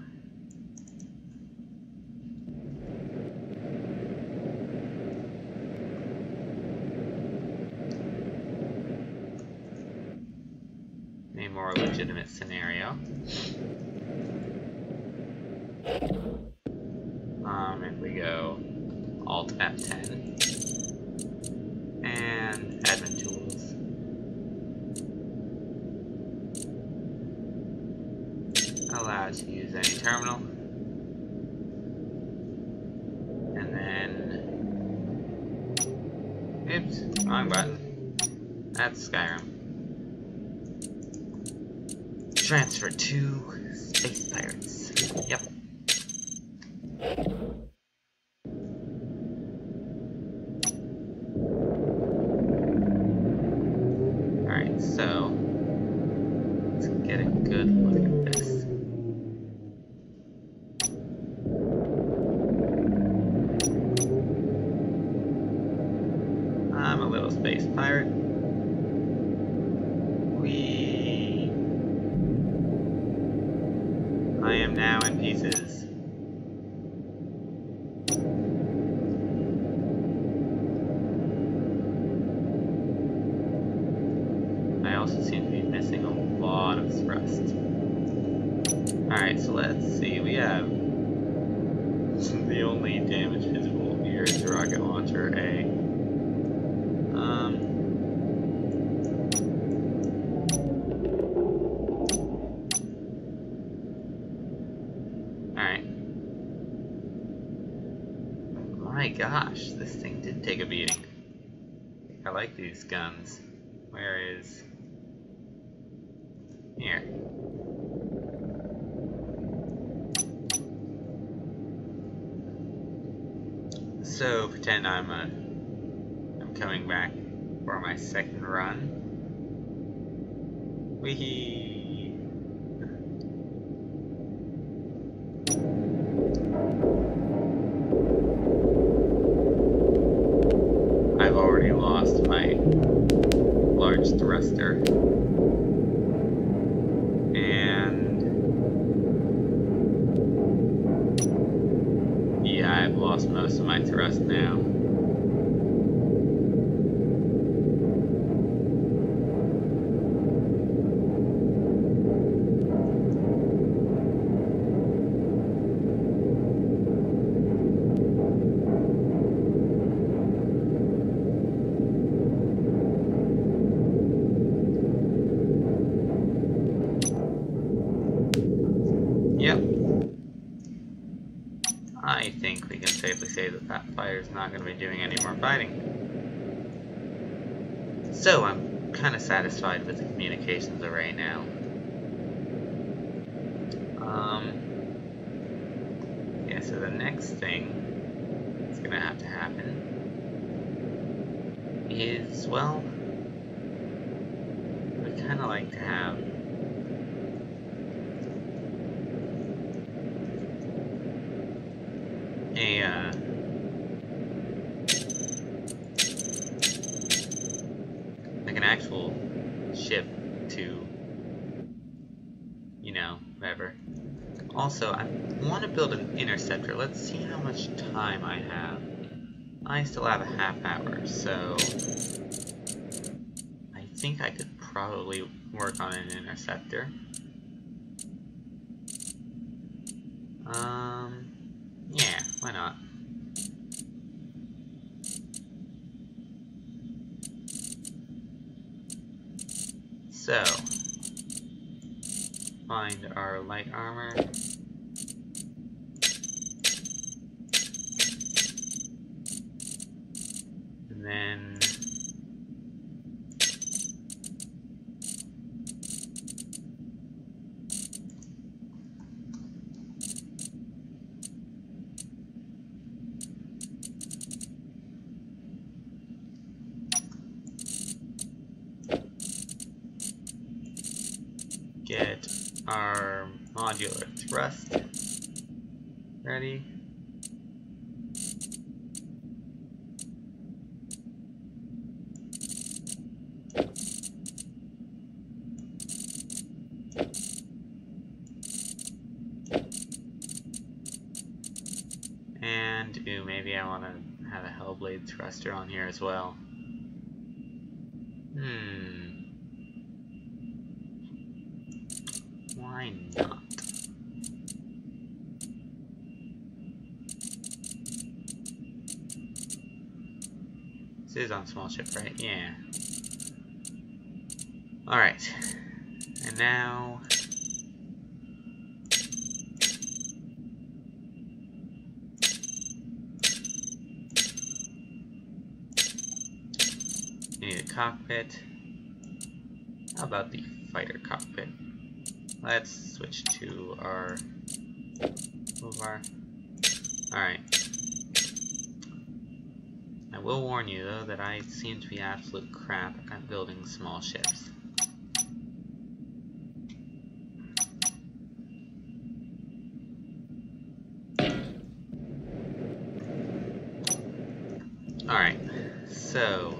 a more legitimate scenario. If we go Alt F10 and admin tools, allow us to use any terminal, and then oops, wrong button. That's Skyrim. Transfer to Space Pirates. Yep. Alright, so let's get a good look at this. I'm a little space pirate. I am now in pieces. I also seem to be missing a lot of thrust. Alright, so let's see. We have the only damage visible here is the rocket launcher A. Alright. My gosh, this thing did take a beating. I like these guns. Where is... Here. So pretend I'm coming back for my second run. Wee. I've already lost my large thruster. Yeah, I've lost most of my thrust now. safely say that that fighter is not going to be doing any more fighting. So I'm kind of satisfied with the communications array now. Yeah, so the next thing that's going to have to happen is, well, we kind of like to have like an actual ship to, you know, whatever. Also, I want to build an interceptor. Let's see how much time I have. I still have a half hour, so I think I could probably work on an interceptor. Yeah, why not? So, find our light armor. And then get our modular thrust ready. And ooh, maybe I want to have a Hellblade thruster on here as well. Why not? This is on small ship, right? Yeah. Alright. And now we need a cockpit. How about the fighter cockpit? Let's switch to our toolbar. Alright. I will warn you though that I seem to be absolute crap at building small ships. Alright, so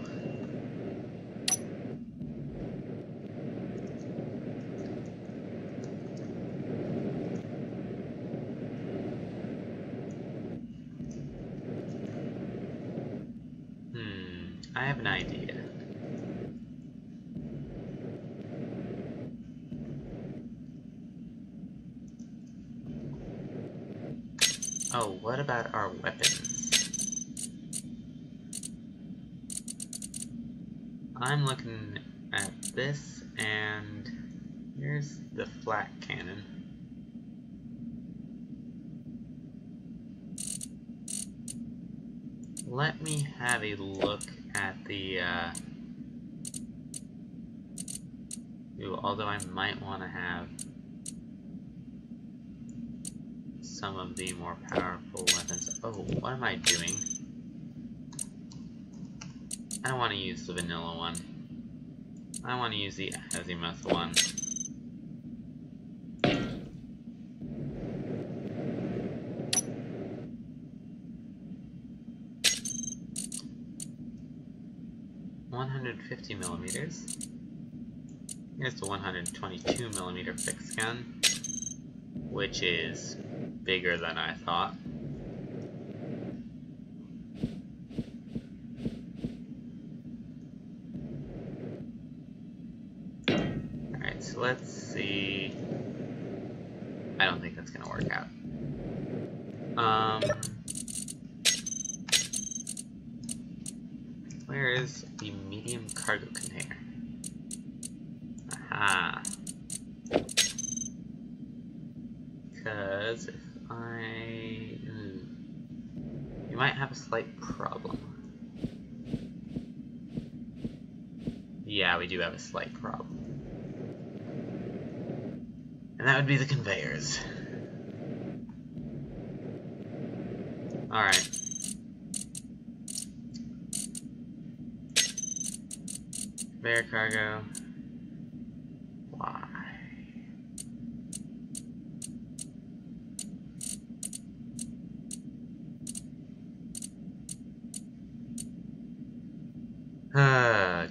I have an idea. Oh, what about our weapons? I'm looking at this, and here's the flat cannon. Let me have a look at the, ooh, although I might want to have some of the more powerful weapons. Oh, what am I doing? I don't want to use the vanilla one. I want to use the azimuth one. $150mm. Here's the 122mm fixed gun, which is bigger than I thought. Alright, so let's see. I don't think that's gonna work out. Where is the medium cargo container? Aha. Because if I... you might have a slight problem. Yeah, we do have a slight problem. And that would be the conveyors. Alright. Conveyor cargo. Why?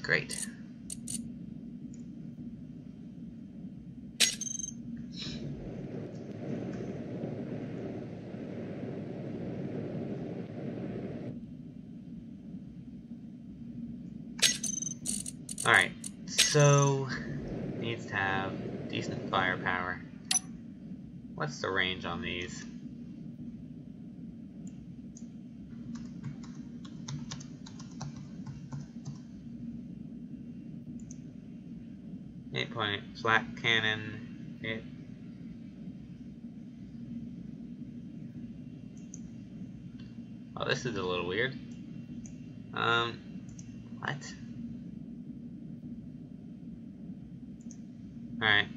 Great. Alright, so needs to have decent firepower. What's the range on these? Eight-point flat cannon. Hit. Oh, this is a little weird. What? Alright.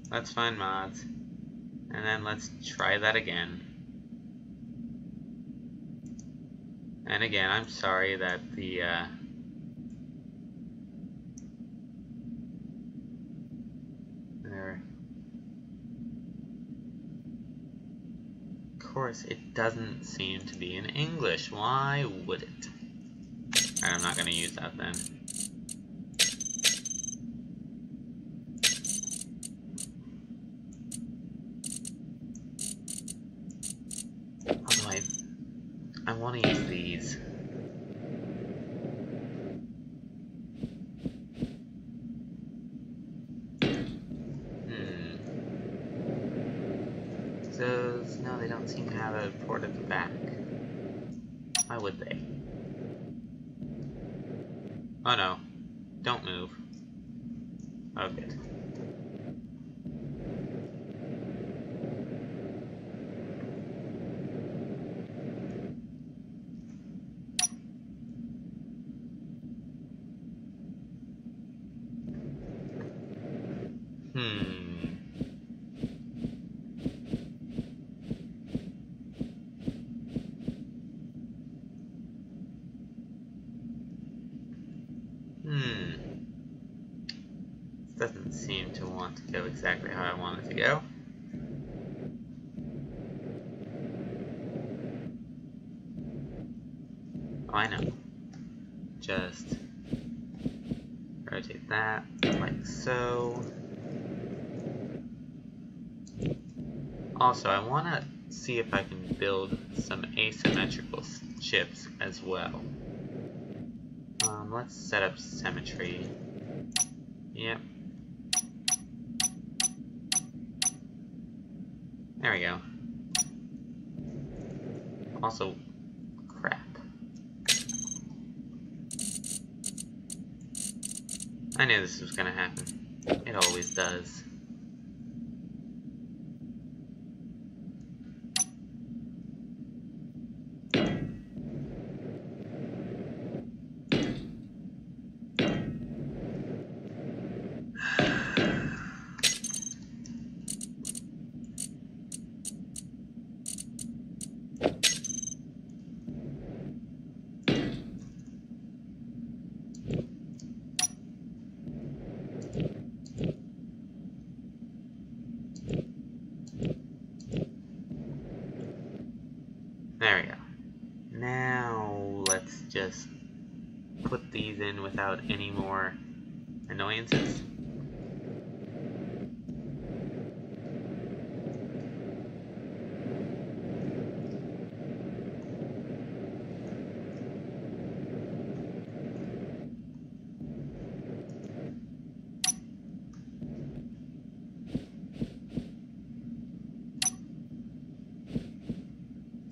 Let's find mods. And then let's try that again. And again, I'm sorry that the, Of course, it doesn't seem to be in English. Why would it? Alright, I'm not gonna use that then. Although I want to use these. Those, no, they don't seem to have a port at the back. Why would they? Oh no, don't move. Oh good. Doesn't seem to want to go exactly how I want it to go. Oh, I know. Just rotate that like so. Also, I want to see if I can build some asymmetrical chips as well. Let's set up symmetry. Yep. There we go. Also, crap. I knew this was gonna happen. It always does. There we go. Now let's just put these in without any more annoyances.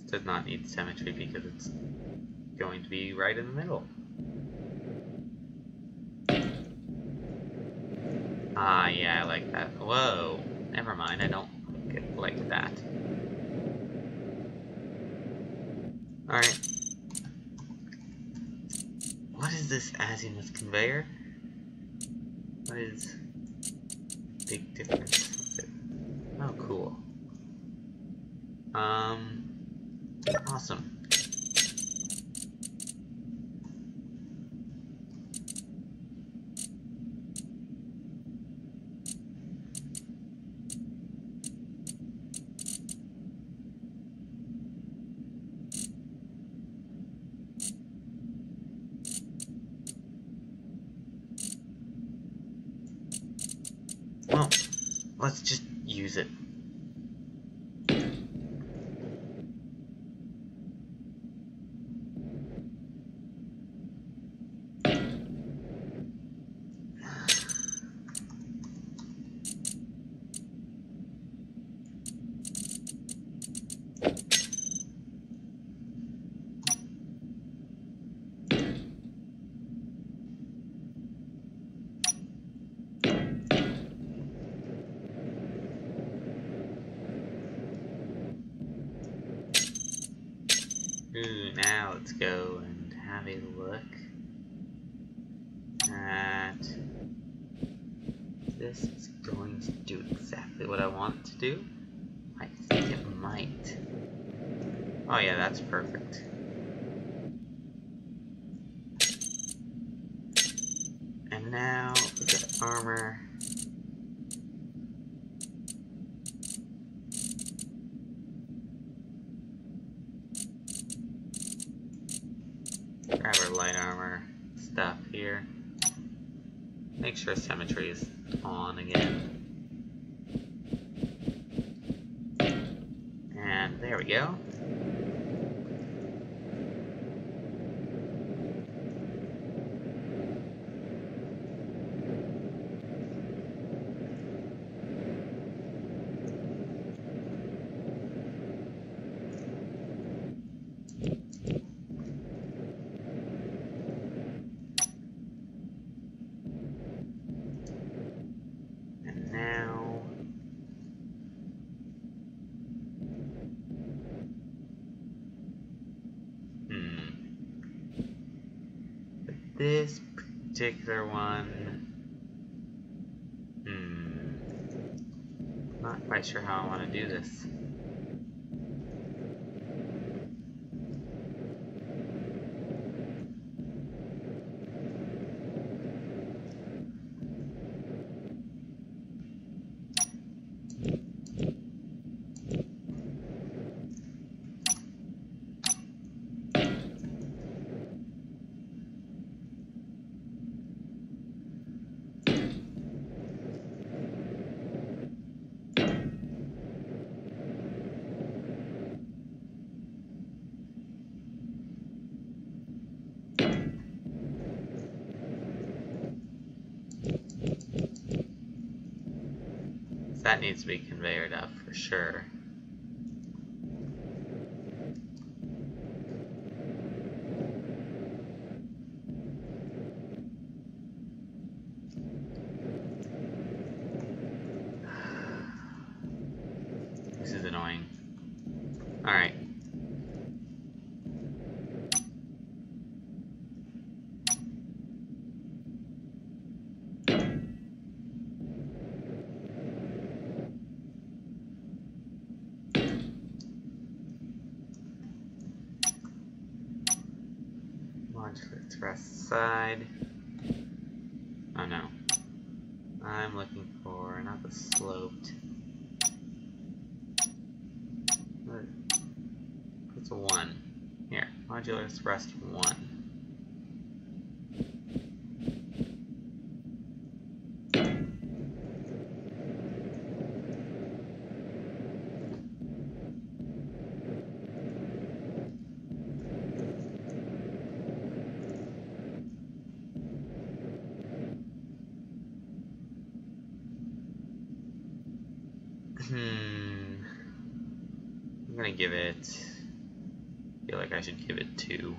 Does not need symmetry because it's going to be right in the middle. Ah, yeah, I like that. Whoa. Never mind, I don't like that. Alright. What is this azimuth conveyor? What is the big difference with it? Oh, cool. Awesome. Well, let's just use it. Ooh, now let's go and have a look at this. Is going to do exactly what I want it to do. I think it might. Oh yeah, that's perfect. And now look at the armor. Grab our light armor stuff here. Make sure symmetry is on again. And there we go. And now this particular one, not quite sure how I want to do this. That needs to be conveyored up for sure. This is annoying. Alright. Let's rest side. Oh no. I'm looking for not the sloped. It's a 1. Here, modular rest 1. I'm gonna give it, feel like I should give it 2.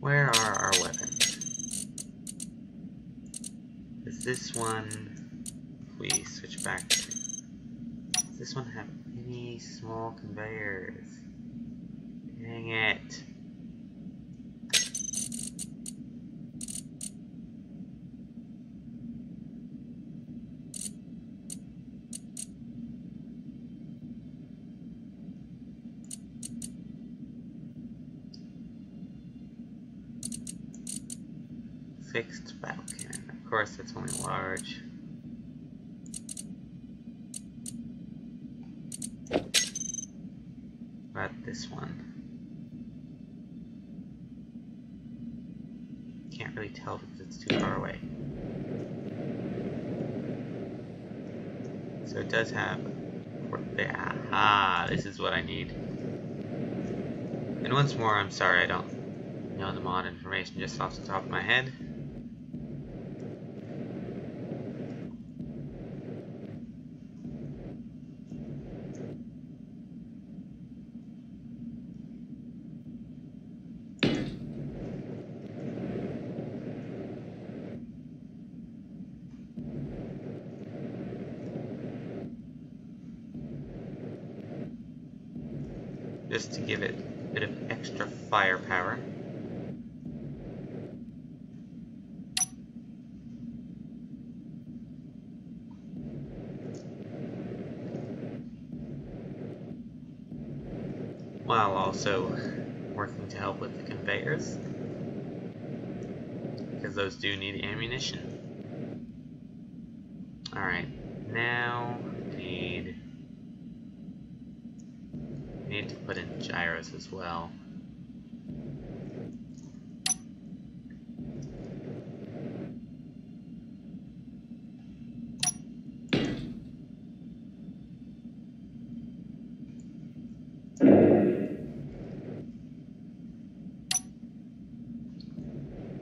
Where are our weapons? Does this one, if we switch back, does this one have any small conveyors? Dang it. Fixed battle cannon. Of course, that's only large. But this one. Can't really tell because it's too far away. So it does have... Aha! This is what I need. And once more, I'm sorry I don't know the mod information just off the top of my head. Just to give it a bit of extra firepower. While also working to help with the conveyors, because those do need ammunition. Alright, now we need to put in gyros as well.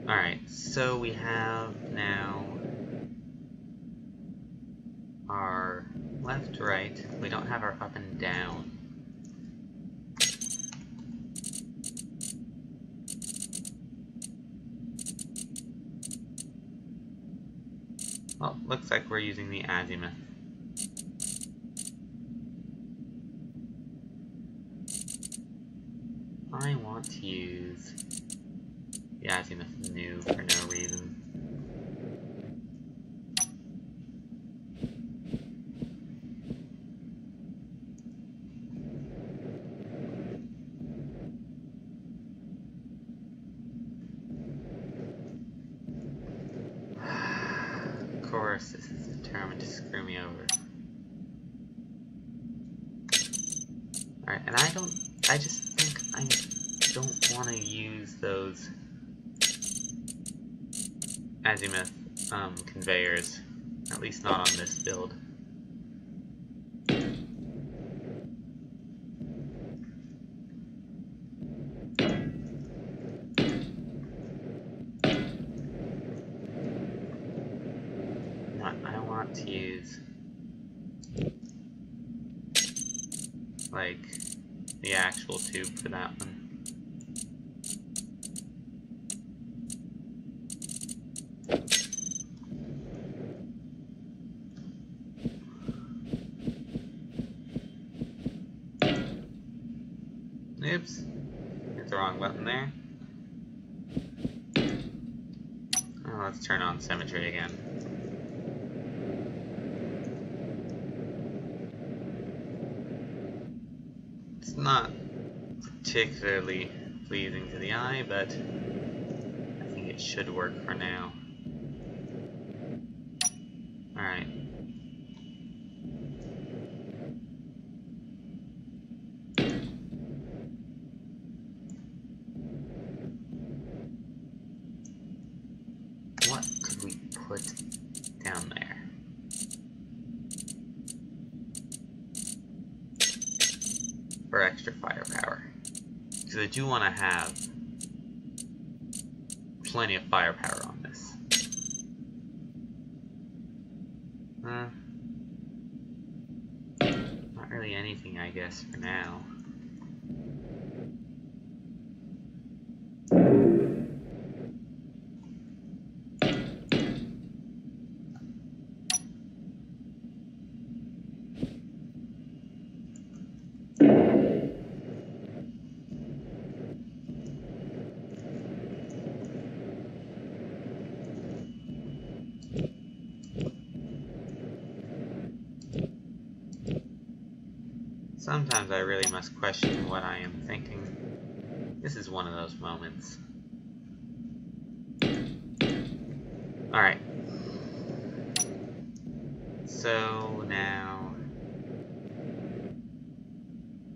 Alright, so we have now our left, right. We don't have our up and down. Well, looks like we're using the azimuth. I want to use the azimuth new for no reason. Of course, this is determined to screw me over. Alright, and I just think I don't want to use those azimuth conveyors, at least not on this build. I want to use like the actual tube for that one. Oops, hit the wrong button there. Oh, let's turn on symmetry again. It's not particularly pleasing to the eye, but I think it should work for now. Alright. What could we put down there? For extra firepower. Because I do want to have plenty of firepower on this. Not really anything, I guess, for now. Sometimes I really must question what I am thinking. This is one of those moments. Alright. So now...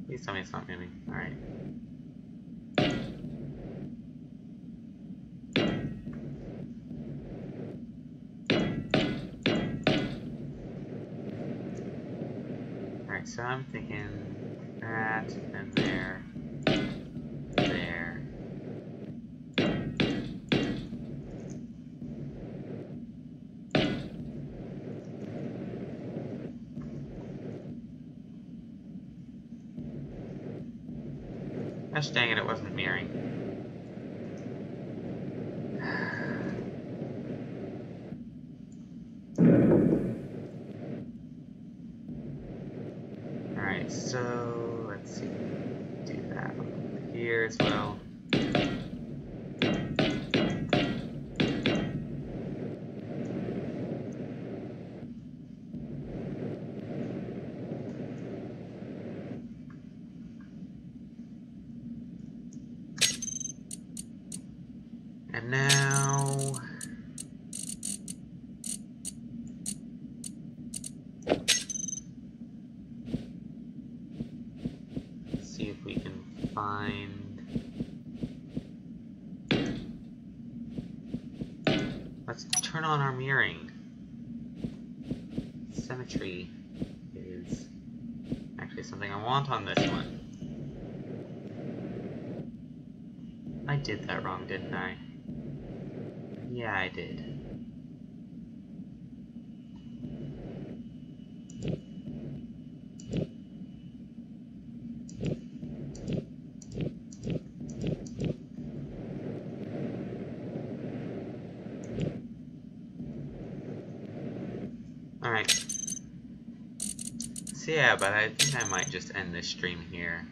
Please tell me it's not moving. Alright. Alright, so I'm thinking that, and there, there. Gosh dang it, it wasn't mirroring. Alright, so let's see. Do that here as well. And now... let's see if we can find... Let's turn on our mirroring. Symmetry is actually something I want on this one. I did that wrong, didn't I? Yeah, I did. Alright. So yeah, but I think I might just end this stream here.